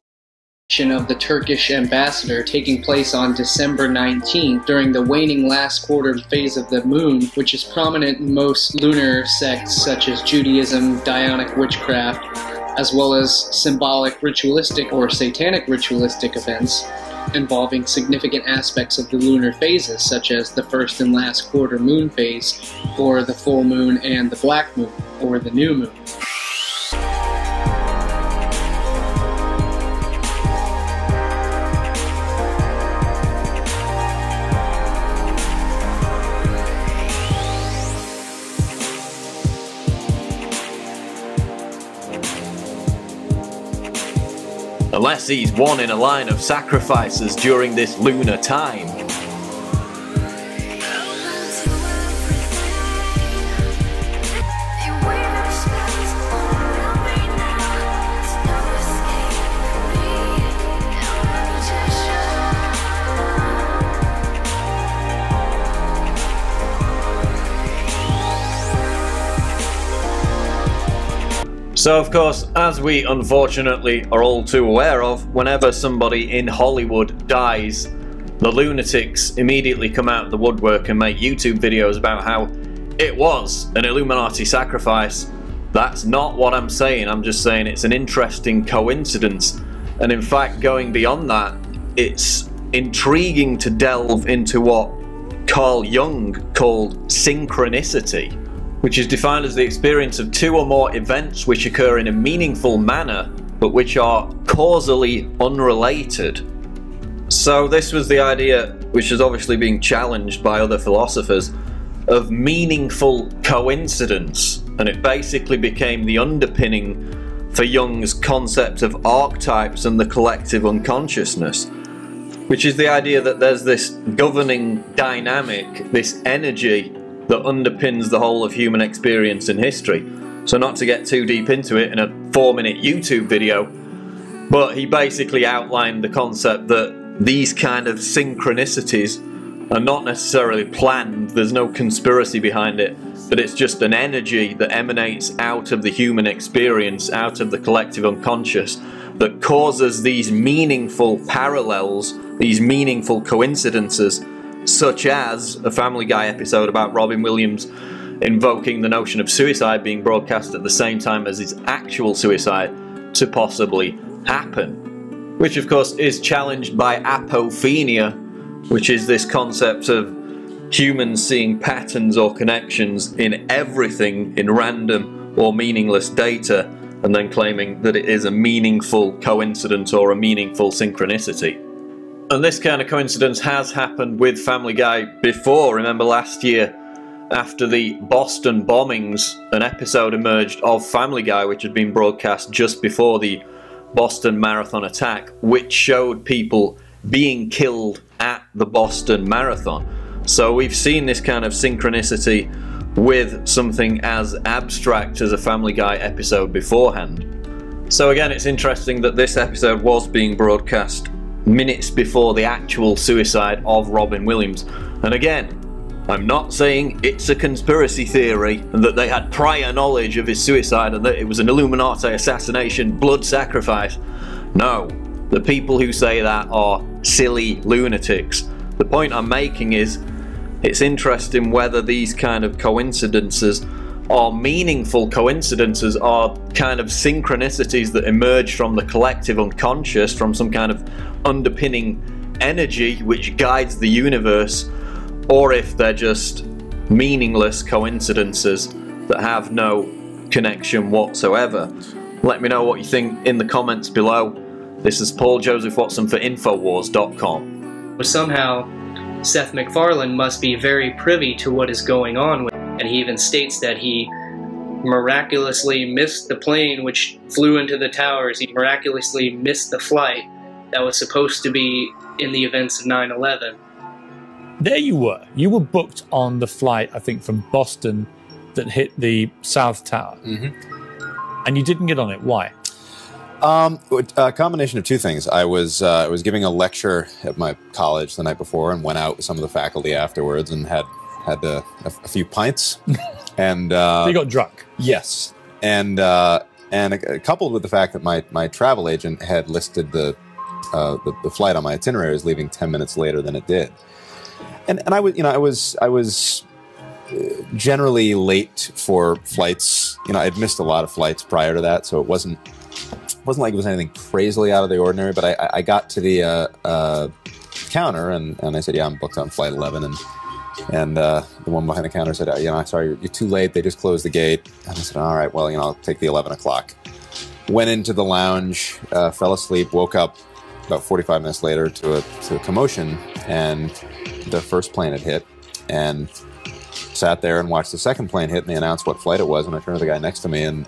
Speaker 13: of the Turkish ambassador taking place on December 19th during the waning last quarter phase of the moon, which is prominent in most lunar sects such as Judaism, Dionic witchcraft, as well as symbolic ritualistic or satanic ritualistic events involving significant aspects of the lunar phases such as the first and last quarter moon phase, or the full moon and the black moon, or the new moon.
Speaker 14: Unless he's one in a line of sacrifices during this lunar time. So of course, as we unfortunately are all too aware of, whenever somebody in Hollywood dies, the lunatics immediately come out of the woodwork and make YouTube videos about how it was an Illuminati sacrifice. That's not what I'm saying, I'm just saying it's an interesting coincidence. And in fact, going beyond that, it's intriguing to delve into what Carl Jung called synchronicity, which is defined as the experience of two or more events which occur in a meaningful manner, but which are causally unrelated. So this was the idea, which is obviously being challenged by other philosophers, of meaningful coincidence, and it basically became the underpinning for Jung's concept of archetypes and the collective unconsciousness, which is the idea that there's this governing dynamic, this energy that underpins the whole of human experience and history. So not to get too deep into it in a 4-minute YouTube video, but he basically outlined the concept that these kind of synchronicities are not necessarily planned, there's no conspiracy behind it, but it's just an energy that emanates out of the human experience, out of the collective unconscious, that causes these meaningful parallels, these meaningful coincidences, such as a Family Guy episode about Robin Williams invoking the notion of suicide being broadcast at the same time as his actual suicide to possibly happen. Which of course is challenged by apophenia, which is this concept of humans seeing patterns or connections in everything in random or meaningless data, and then claiming that it is a meaningful coincidence or a meaningful synchronicity. And this kind of coincidence has happened with Family Guy before. Remember last year, after the Boston bombings, an episode emerged of Family Guy which had been broadcast just before the Boston Marathon attack, which showed people being killed at the Boston Marathon. So we've seen this kind of synchronicity with something as abstract as a Family Guy episode beforehand. So again, it's interesting that this episode was being broadcast minutes before the actual suicide of Robin Williams. And again, I'm not saying it's a conspiracy theory and that they had prior knowledge of his suicide and that it was an Illuminati assassination, blood sacrifice. No, the people who say that are silly lunatics. The point I'm making is, it's interesting whether these kind of coincidences are meaningful coincidences, are kind of synchronicities that emerge from the collective unconscious, from some kind of underpinning energy which guides the universe, or if they're just meaningless coincidences that have no connection whatsoever. Let me know what you think in the comments below. This is Paul Joseph Watson for Infowars.com.
Speaker 13: Somehow, Seth MacFarlane must be very privy to what is going on, and he even states that he miraculously missed the plane which flew into the towers. He miraculously missed the flight that was supposed to be in the events of 9/11.
Speaker 15: There you were. You were booked on the flight, I think, from Boston that hit the South Tower. And you didn't get on it. Why?
Speaker 16: A combination of two things. I was giving a lecture at my college the night before and went out with some of the faculty afterwards and had a few pints. And
Speaker 15: so you got drunk?
Speaker 16: Yes. And coupled with the fact that my travel agent had listed the flight on my itinerary as leaving 10 minutes later than it did. And I was generally late for flights. I'd missed a lot of flights prior to that, so it wasn't like it was anything crazily out of the ordinary. But I got to the counter and I said, yeah, I'm booked on flight 11. And the one behind the counter said, sorry, you're too late. They just closed the gate. And I said, all right, well, I'll take the 11 o'clock. Went into the lounge, fell asleep, woke up about 45 minutes later to a commotion, and the first plane had hit, and sat there and watched the second plane hit, and they announced what flight it was, and I turned to the guy next to me and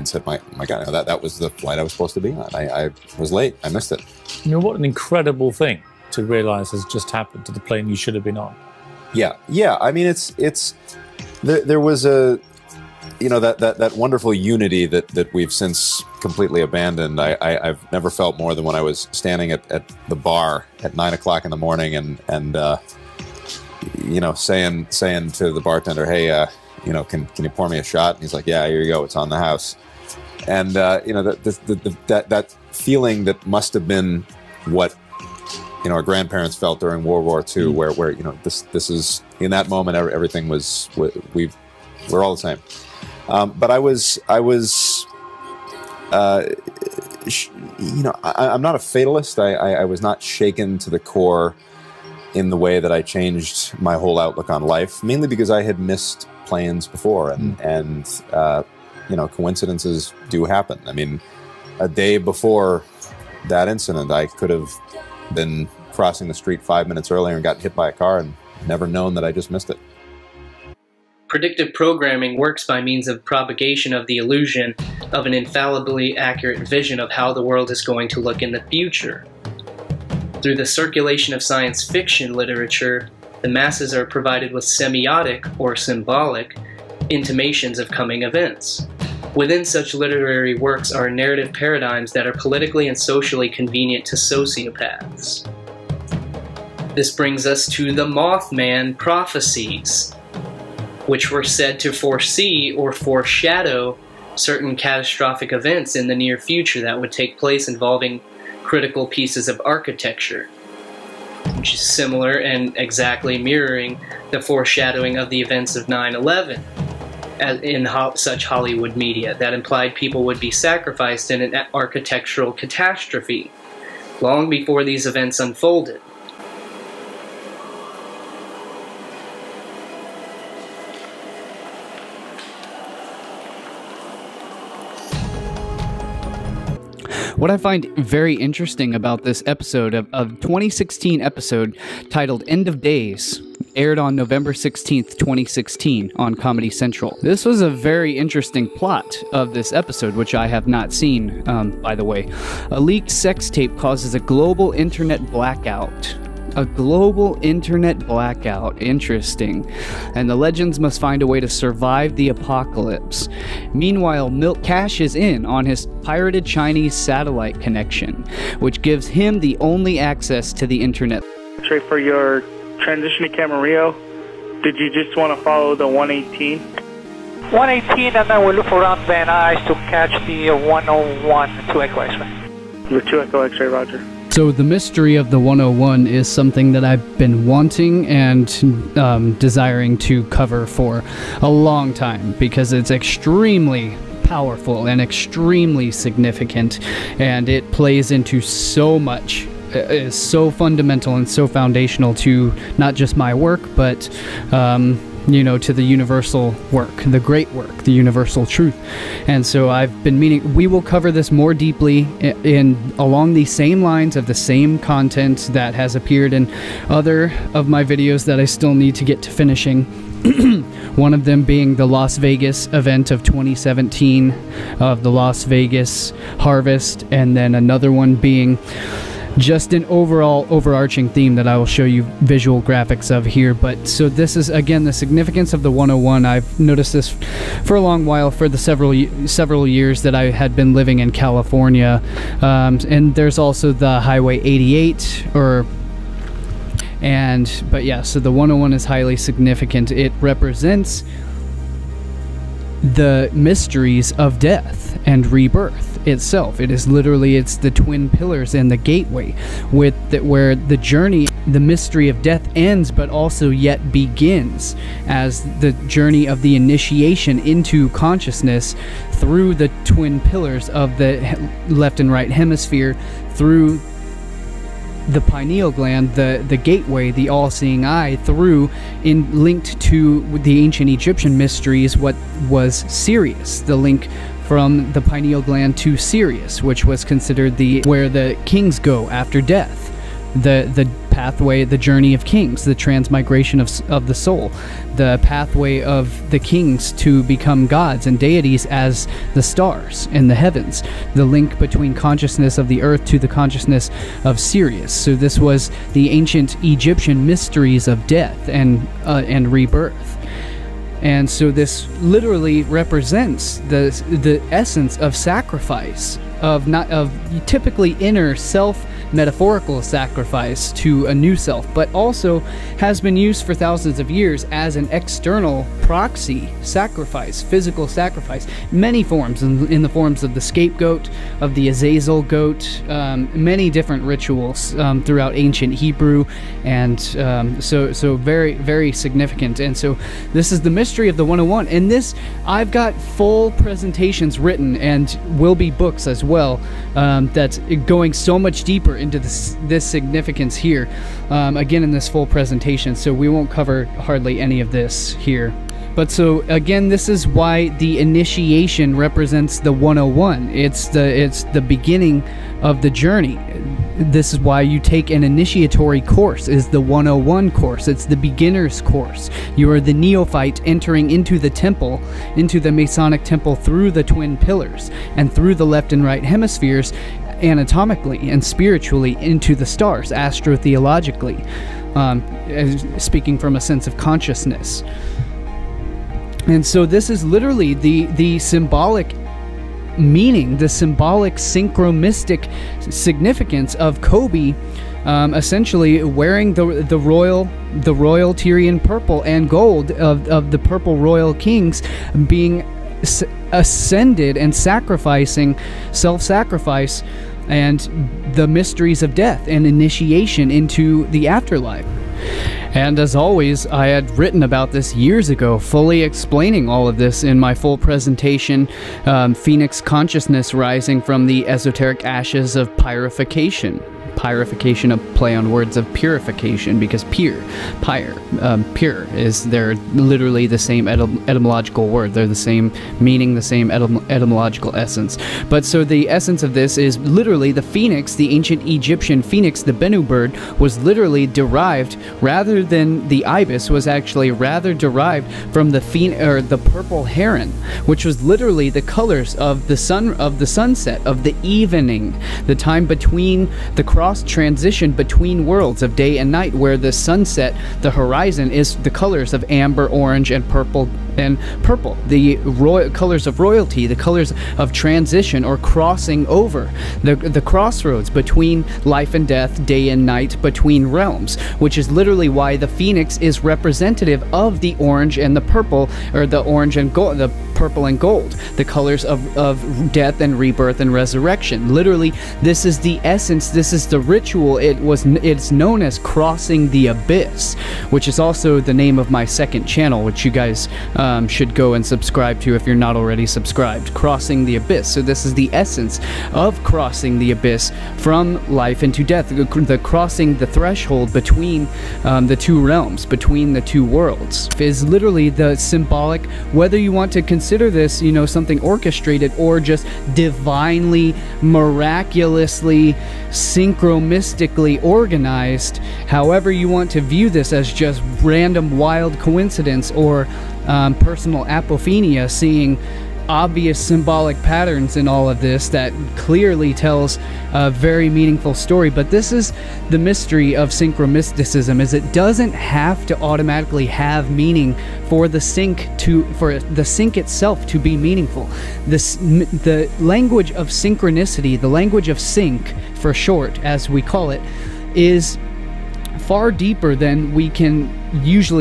Speaker 16: said, my God, that was the flight I was supposed to be on. I was late. I missed it.
Speaker 15: What an incredible thing to realize has just happened to the plane you should have been on.
Speaker 16: Yeah. I mean, there was that wonderful unity that we've since completely abandoned. I've never felt more than when I was standing at the bar at 9 o'clock in the morning and saying to the bartender, hey, can you pour me a shot? And he's like, yeah, here you go. It's on the house. And that feeling that must have been what our grandparents felt during World War II, where this is, in that moment, everything was, we're all the same. But I'm not a fatalist. I was not shaken to the core in the way that I changed my whole outlook on life, mainly because I had missed planes before, and coincidences do happen. I mean, a day before that incident, I could have been crossing the street 5 minutes earlier and got hit by a car and never known that I just missed it.
Speaker 13: Predictive programming works by means of propagation of the illusion of an infallibly accurate vision of how the world is going to look in the future. Through the circulation of science fiction literature, the masses are provided with semiotic or symbolic intimations of coming events. Within such literary works are narrative paradigms that are politically and socially convenient to sociopaths. This brings us to the Mothman prophecies, which were said to foresee or foreshadow certain catastrophic events in the near future that would take place involving critical pieces of architecture, which is similar and exactly mirroring the foreshadowing of the events of 9/11 in such Hollywood media that implied people would be sacrificed in an architectural catastrophe long before these events unfolded.
Speaker 1: What I find very interesting about this episode of 2016 episode titled End of Days, aired on November 16th, 2016 on Comedy Central. This was a very interesting plot of this episode, which I have not seen, by the way. A leaked sex tape causes a global internet blackout. A global internet blackout. Interesting. And the legends must find a way to survive the apocalypse. Meanwhile, Milt cashes in on his pirated Chinese satellite connection, which gives him the only access to the internet.
Speaker 17: Straight for your transition to Camarillo, did you just want to follow the 118?
Speaker 18: 118, and then we'll look around Van Nuys to catch the 101 2 Echo X-ray.
Speaker 17: The 2 Echo X-ray, roger.
Speaker 1: So the mystery of the 101 is something that I've been wanting and desiring to cover for a long time, because it's extremely powerful and extremely significant, and it plays into so much. Is so fundamental and so foundational to not just my work, but you know, to the universal work, the great work, the universal truth. And so I've been meaning we will cover this more deeply along the same lines of the same content that has appeared in other of my videos that I still need to get to finishing. One of them being the Las Vegas event of 2017 of the Las Vegas harvest, and then another one being just an overall overarching theme that I will show you visual graphics of here. But so this is again the significance of the 101. I've noticed this for a long while, for the several years that I had been living in California, and there's also the Highway 88 but yeah, so the 101 is highly significant. It represents the mysteries of death and rebirth itself. It is literally, it's the twin pillars and the gateway where the journey, the mystery of death ends, but also yet begins as the journey of the initiation into consciousness through the twin pillars of the left and right hemisphere, through the pineal gland, the gateway, the all-seeing eye, linked to the ancient Egyptian mysteries, what was Sirius, the link from the pineal gland to Sirius, which was considered where the kings go after death, the pathway, the journey of kings, the transmigration of the soul, the pathway of the kings to become gods and deities as the stars in the heavens, the link between consciousness of the earth to the consciousness of Sirius. So this was the ancient Egyptian mysteries of death and rebirth. And so this literally represents the essence of sacrifice, of typically inner self metaphorical sacrifice to a new self, but also has been used for thousands of years as an external proxy sacrifice, physical sacrifice, many forms, in the forms of the scapegoat, of the Azazel goat, many different rituals throughout ancient Hebrew, and so very, very significant. And so this is the mystery of the 101, and this, I've got full presentations written, and will be books as well, that's going so much deeper into this significance here, again in this full presentation, so we won't cover hardly any of this here. But so again, this is why the initiation represents the 101. It's the beginning of the journey. This is why you take an initiatory course, is the 101 course. It's the beginner's course. You are the neophyte entering into the temple, into the Masonic temple, through the twin pillars and through the left and right hemispheres, anatomically and spiritually into the stars, astrotheologically, speaking from a sense of consciousness. And so this is literally the symbolic meaning, the symbolic synchromystic significance of Kobe, essentially wearing the royal Tyrian purple and gold of the purple royal kings, being ascended and sacrificing, self-sacrifice, and the mysteries of death and initiation into the afterlife. And as always, I had written about this years ago, fully explaining all of this in my full presentation, Phoenix Consciousness Rising from the Esoteric Ashes of Pyrification. pyrification, a play on words of purification, because pure is, they're literally the same etymological word. They're the same meaning, the same etymological essence. But so the essence of this is literally the phoenix, the ancient Egyptian phoenix, the Bennu bird, was literally derived, rather than the ibis, was actually rather derived from the purple heron, which was literally the colors of the sunset, of the evening, the time between the cross transition between worlds of day and night, where the sunset, the horizon, is the colors of amber, orange, and purple, the colors of royalty, the colors of transition or crossing over, the crossroads between life and death, day and night, between realms, which is literally why the phoenix is representative of the orange and the purple, or the orange and gold, the purple and gold, the colors of death and rebirth and resurrection. Literally, this is the essence, this is the ritual. It's known as crossing the abyss, which is also the name of my second channel, which you guys should go and subscribe to if you're not already subscribed. Crossing the abyss. So this is the essence of crossing the abyss from life into death, the crossing the threshold between the two realms, between the two worlds, is literally the symbolic, whether you want to consider this, you know, something orchestrated or just divinely, miraculously, synchromystically organized, however you want to view this, as just random wild coincidence or personal apophenia, seeing obvious symbolic patterns in all of this that clearly tells a very meaningful story. But this is the mystery of synchromysticism, is it doesn't have to automatically have meaning for the sync itself to be meaningful. The language of synchronicity, the language of sync for short, as we call it, is far deeper than we can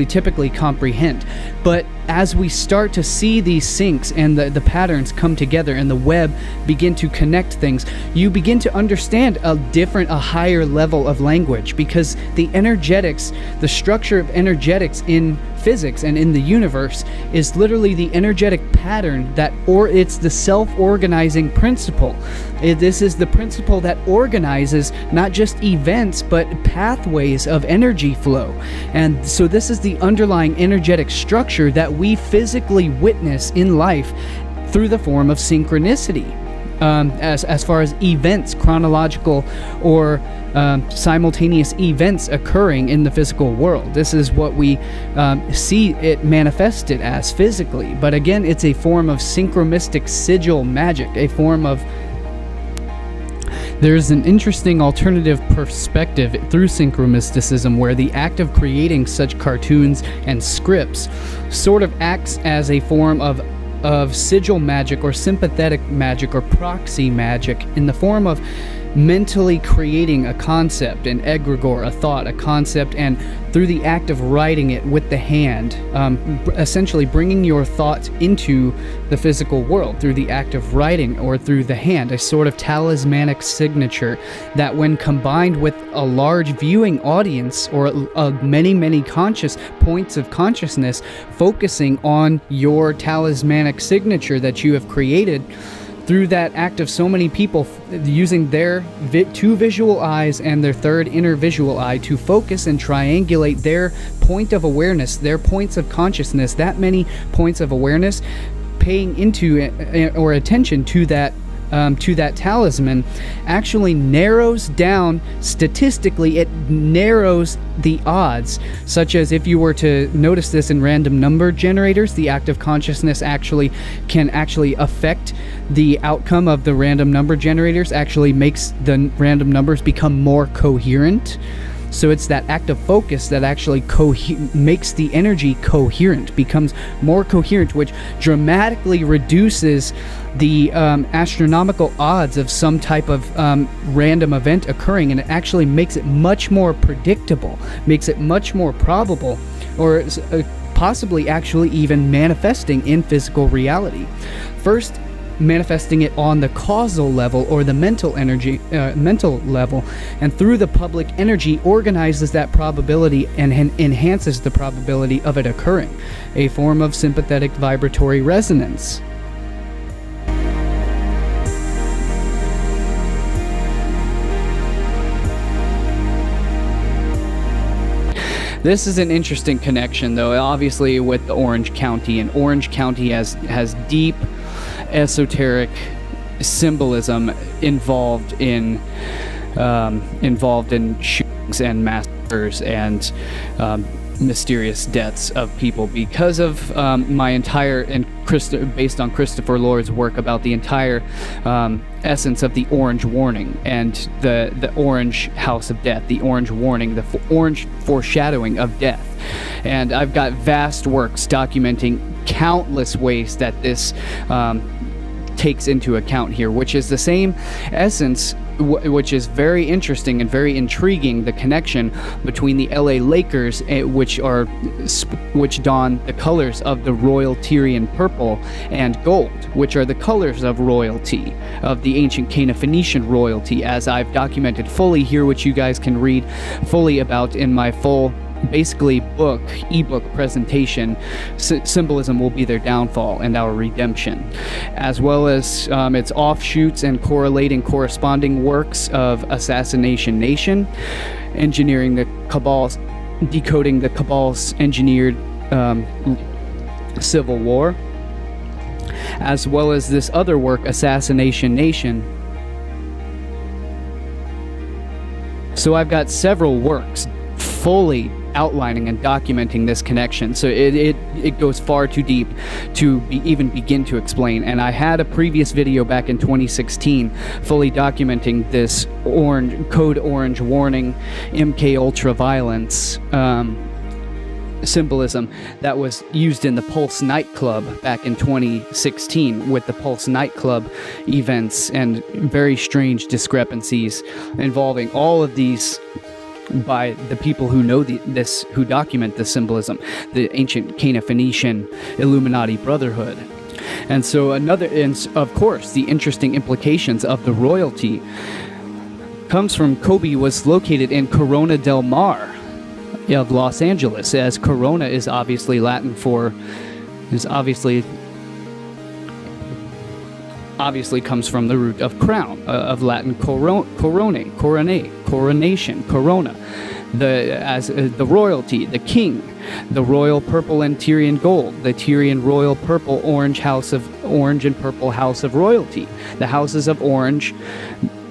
Speaker 1: typically comprehend. But as we start to see these syncs and the patterns come together and the web begin to connect things, you begin to understand a higher level of language, because the energetics, the structure of energetics in physics and in the universe is literally the energetic pattern it's the self-organizing principle. This is the principle that organizes not just events but pathways of energy flow. And so this is the underlying energetic structure that we physically witness in life through the form of synchronicity. As far as events, chronological or simultaneous events occurring in the physical world. This is what we see it manifested as physically. But again, it's a form of synchromystic sigil magic, a form of... There's an interesting alternative perspective through synchromysticism where the act of creating such cartoons and scripts sort of acts as a form of sigil magic or sympathetic magic or proxy magic, in the form of mentally creating a concept, an egregore, a thought, a concept, and through the act of writing it with the hand, essentially bringing your thoughts into the physical world through the act of writing or through the hand, a sort of talismanic signature that, when combined with a large viewing audience or many conscious points of consciousness focusing on your talismanic signature that you have created, through that act of so many people using their two visual eyes and their third inner visual eye to focus and triangulate their point of awareness, their points of consciousness, that many points of awareness, paying into or attention to that talisman, actually narrows down, statistically it narrows the odds, such as if you were to notice this in random number generators, the act of consciousness can affect the outcome of the random number generators, actually makes the random numbers become more coherent. So it's that act of focus that actually makes the energy coherent, becomes more coherent, which dramatically reduces the astronomical odds of some type of random event occurring, and it actually makes it much more predictable, makes it much more probable, or possibly actually even manifesting in physical reality. First, manifesting it on the causal level or the mental level, and through the public energy organizes that probability and enhances the probability of it occurring, a form of sympathetic vibratory resonance. This is an interesting connection, though, obviously with the Orange County, and Orange County has deep esoteric symbolism involved in shootings and massacres and mysterious deaths of people because of my entire, and based on Christopher Lord's work about the entire essence of the Orange Warning and the Orange House of Death, the Orange Warning, the Orange foreshadowing of death. And I've got vast works documenting countless ways that this takes into account here, which is the same essence, which is very interesting and very intriguing, the connection between the LA Lakers, which don the colors of the royal Tyrian purple and gold, which are the colors of royalty, of the ancient Cana-Phoenician royalty, as I've documented fully here, which you guys can read fully about in my full basically ebook presentation, Symbolism Will Be Their Downfall and Our Redemption, as well as its offshoots and corresponding works of Assassination Nation, engineering the Cabal's, decoding the Cabal's engineered civil war, as well as this other work, Assassination Nation. So I've got several works fully outlining and documenting this connection, so it goes far too deep to even begin to explain. And I had a previous video back in 2016 fully documenting this code orange warning, MK Ultra violence symbolism that was used in the Pulse nightclub back in 2016 with the Pulse nightclub events and very strange discrepancies involving all of these by the people who know who document the symbolism, the ancient Cana-Phoenician Illuminati Brotherhood. And so of course, the interesting implications of the royalty comes from Kobe was located in Corona del Mar of Los Angeles, as Corona is obviously Latin for, obviously comes from the root of crown, of Latin coronation, corona, the royalty, the king, the royal purple and Tyrian gold, the Tyrian royal purple orange and purple house of royalty, the houses of orange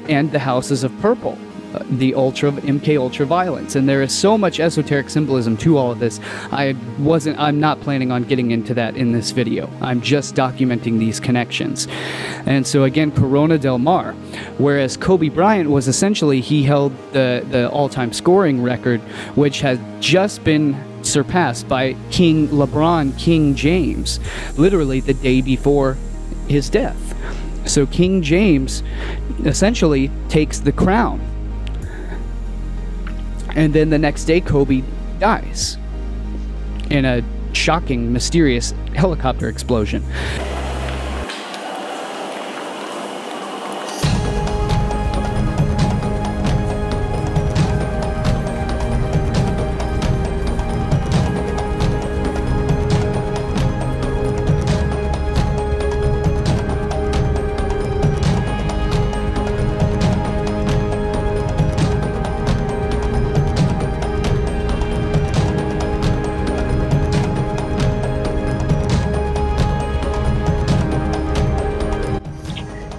Speaker 1: and the houses of purple, the MK Ultra violence. And there is so much esoteric symbolism to all of this. I'm not planning on getting into that in this video. I'm just documenting these connections. And so again, Corona del Mar, whereas Kobe Bryant was essentially, he held the all-time scoring record, which has just been surpassed by King James, literally the day before his death. So King James essentially takes the crown. And then the next day, Kobe dies in a shocking, mysterious helicopter explosion.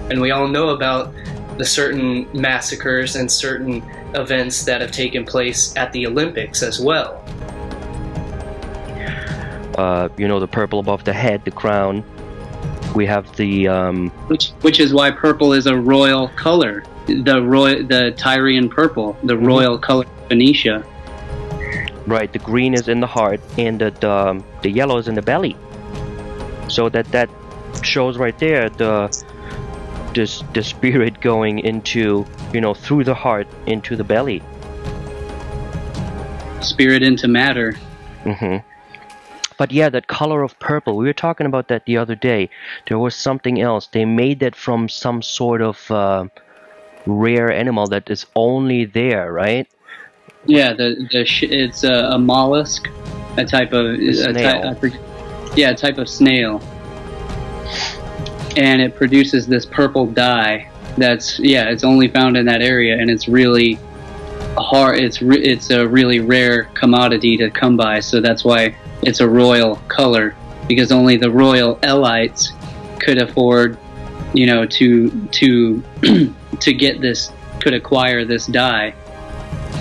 Speaker 13: And we all know about the certain massacres and certain events that have taken place at the Olympics as well.
Speaker 19: You know, the purple above the head, the crown. We have the
Speaker 13: which is why purple is a royal color. The Tyrian purple, the royal color of Phoenicia.
Speaker 19: Right, the green is in the heart, and the yellow is in the belly. So that shows right there the spirit going into, you know, through the heart into the belly.
Speaker 13: Spirit into matter.
Speaker 19: But yeah, that color of purple, we were talking about that the other day. There was something else. They made that from some sort of rare animal that is only there, right?
Speaker 13: Yeah, it's a mollusk, a type of a type of snail. And it produces this purple dye that's, it's only found in that area, and it's really
Speaker 1: hard. It's a really rare commodity to come by. So that's why it's a royal color, because only the royal elites could afford, you know, to get this, could acquire this dye.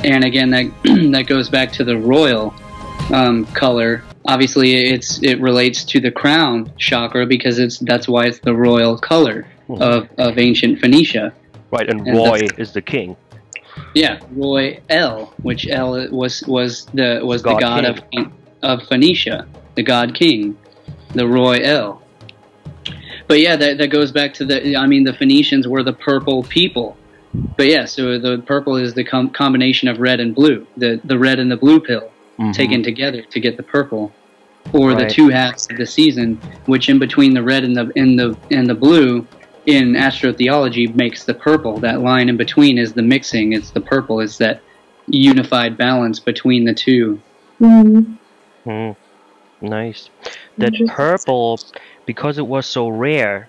Speaker 1: And again, that goes back to the royal color. Obviously, it relates to the crown chakra, because that's why it's the royal color of ancient Phoenicia.
Speaker 19: Right, and Roy is the king.
Speaker 1: Yeah, Roy El, which El was the god of Phoenicia, the god king, the Roy El. But yeah, that goes back to the Phoenicians were the purple people. But yeah, so the purple is the combination of red and blue, the red and the blue pill taken together to get the purple, or the two halves of the season, which in between the red and the blue in astrotheology makes the purple. That line in between is the mixing. It's the purple. It's that unified balance between the two.
Speaker 19: Nice. That purple, because it was so rare,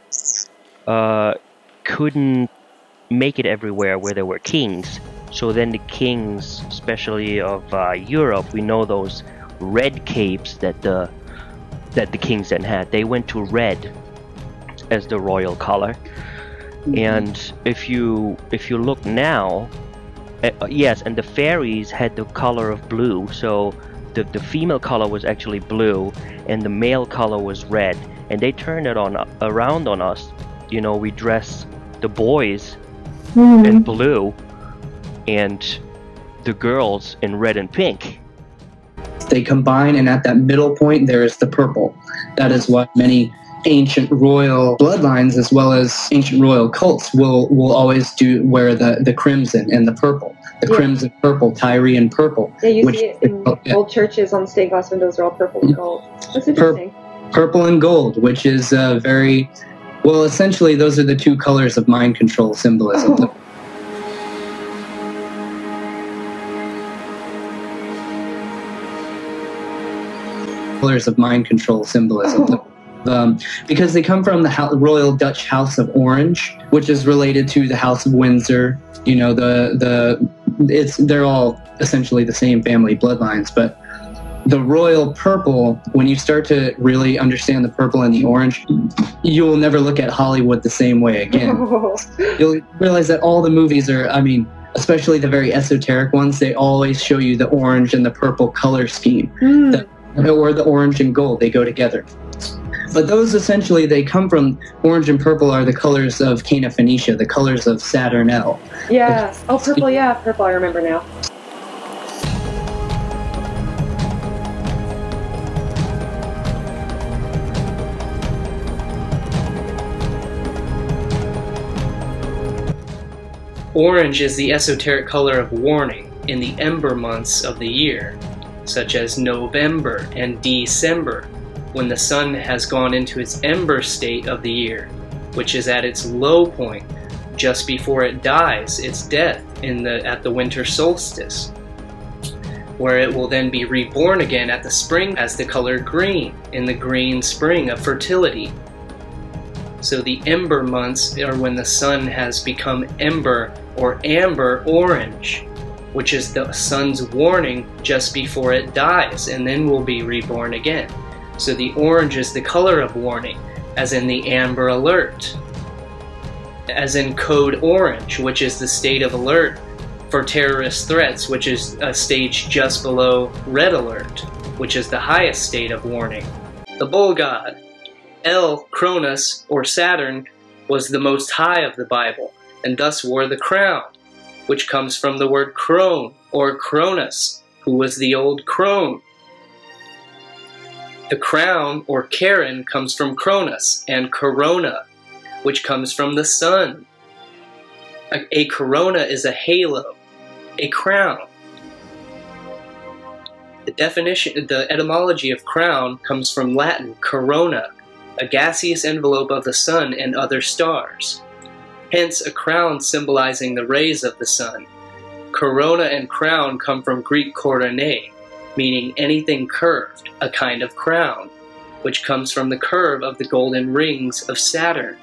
Speaker 19: couldn't make it everywhere where there were kings. So then the kings, especially of Europe, we know those red capes that the kings then had. They went to red as the royal color. And if you look now, yes, and the fairies had the color of blue. So the female color was actually blue, and the male color was red. And they turned it around on us. You know, we dress the boys in blue, and the girls in red and pink.
Speaker 1: They combine, and at that middle point there is the purple. That is what many ancient royal bloodlines, as well as ancient royal cults, will always wear the crimson and the purple. The crimson, purple, Tyrian purple.
Speaker 20: Yeah, you see it in old churches on stained glass windows are all purple and gold. That's interesting.
Speaker 1: Purple and gold, which is very... Well, essentially, those are the two colors of mind control symbolism. Colors of mind control symbolism. Because they come from the Royal Dutch House of Orange, which is related to the House of Windsor. You know, they're all essentially the same family bloodlines, but the royal purple, when you start to really understand the purple and the orange, you will never look at Hollywood the same way again. You'll realize that all the movies are, especially the very esoteric ones, they always show you the orange and the purple color scheme. Or the orange and gold, they go together. But those essentially, they come from, orange and purple are the colors of Cana Phoenicia, the colors of Saturn L.
Speaker 20: Yeah. Oh, purple, yeah. Purple, I remember now.
Speaker 13: Orange is the esoteric color of warning in the ember months of the year, such as November and December, when the sun has gone into its ember state of the year, which is at its low point, just before it dies its death at the winter solstice, where it will then be reborn again at the spring as the color green, in the green spring of fertility. So the ember months are when the sun has become ember or amber orange, which is the sun's warning just before it dies and then will be reborn again. So the orange is the color of warning, as in the amber alert, as in code orange, which is the state of alert for terrorist threats, which is a stage just below red alert, which is the highest state of warning. The bull god, El Cronus, or Saturn, was the most high of the Bible, and thus wore the crown, which comes from the word crone, or Cronus, who was the old crone. The crown, or Charon, comes from Cronus, and corona, which comes from the sun. A corona is a halo, a crown. The etymology of crown comes from Latin corona, a gaseous envelope of the sun and other stars. Hence, a crown symbolizing the rays of the sun. Corona and crown come from Greek koroné, meaning anything curved, a kind of crown, which comes from the curve of the golden rings of Saturn.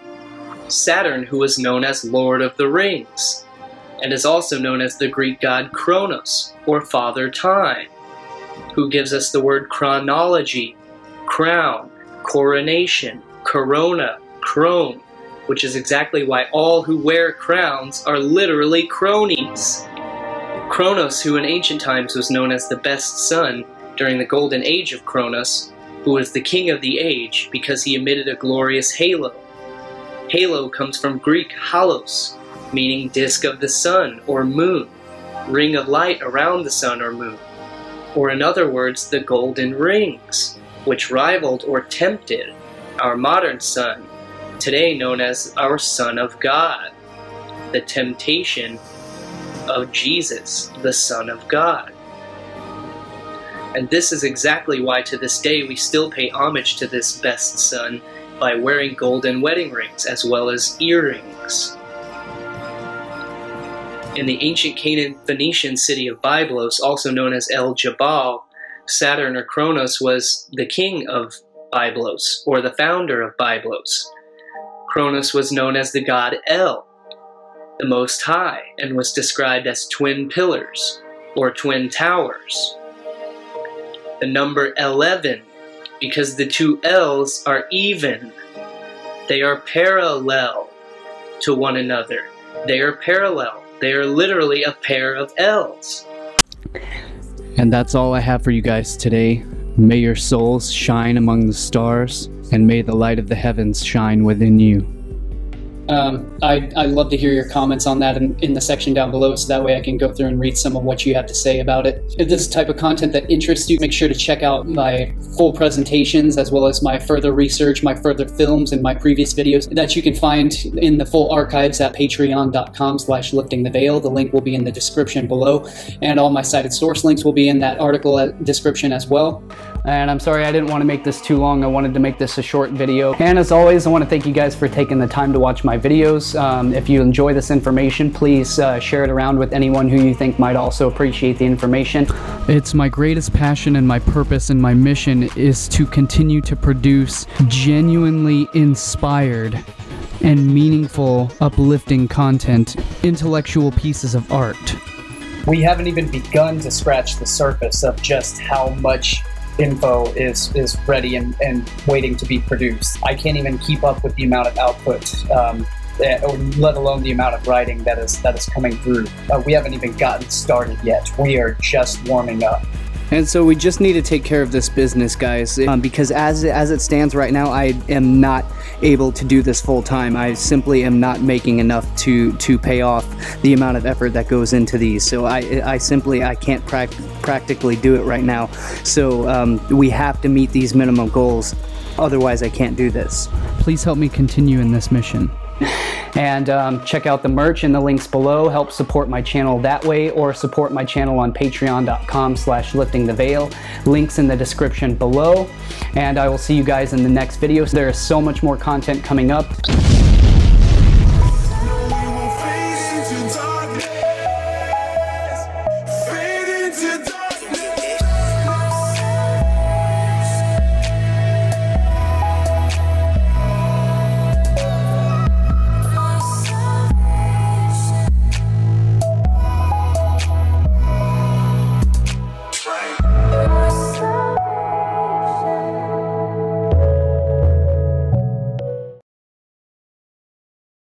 Speaker 13: Saturn, who was known as Lord of the Rings. and is also known as the Greek god Kronos, or Father Time, who gives us the word chronology, crown, coronation, corona, crone, which is exactly why all who wear crowns are literally cronies. Kronos, who in ancient times was known as the best sun during the golden age of Kronos, who was the king of the age because he emitted a glorious halo. Halo comes from Greek halos, meaning disk of the sun or moon, ring of light around the sun or moon, or in other words, the golden rings, which rivaled or tempted our modern sun, today known as our Son of God, the temptation of Jesus, the Son of God. And this is exactly why to this day we still pay homage to this best son by wearing golden wedding rings as well as earrings. In the ancient Canaan Phoenician city of Byblos, also known as El Jabal, Saturn or Kronos was the king of Byblos, or the founder of Byblos. Kronos was known as the god El, the Most High, and was described as twin pillars, or twin towers. The number 11, because the two L's are even. They are parallel to one another. They are parallel. They are literally a pair of L's.
Speaker 1: And that's all I have for you guys today. May your souls shine among the stars, and may the light of the heavens shine within you.
Speaker 21: I'd love to hear your comments on that in the section down below, so that way I can go through and read some of what you have to say about it. If this is the type of content that interests you, make sure to check out my full presentations as well as my further research, my further films, and my previous videos that you can find in the full archives at patreon.com/liftingtheveil. The link will be in the description below, and all my cited source links will be in that article description as well. And I'm sorry I didn't want to make this too long. I wanted to make this a short video. And as always, I want to thank you guys for taking the time to watch my videos. If you enjoy this information, please share it around with anyone who you think might also appreciate the information. It's my greatest passion, and my purpose and my mission is to continue to produce genuinely inspired and meaningful, uplifting content, intellectual pieces of art. We haven't even begun to scratch the surface of just how much info is ready and waiting to be produced. I can't even keep up with the amount of output, let alone the amount of writing that is coming through. We haven't even gotten started yet. We are just warming up.
Speaker 1: And so we just need to take care of this business, guys, because as it stands right now, I am not able to do this full time. I simply am not making enough to pay off the amount of effort that goes into these. So I can't practically do it right now. So we have to meet these minimum goals. Otherwise, I can't do this. Please help me continue in this mission. And check out the merch in the links below. Help support my channel that way, or support my channel on patreon.com/liftingtheveil. Links in the description below. And I will see you guys in the next video. There is so much more content coming up.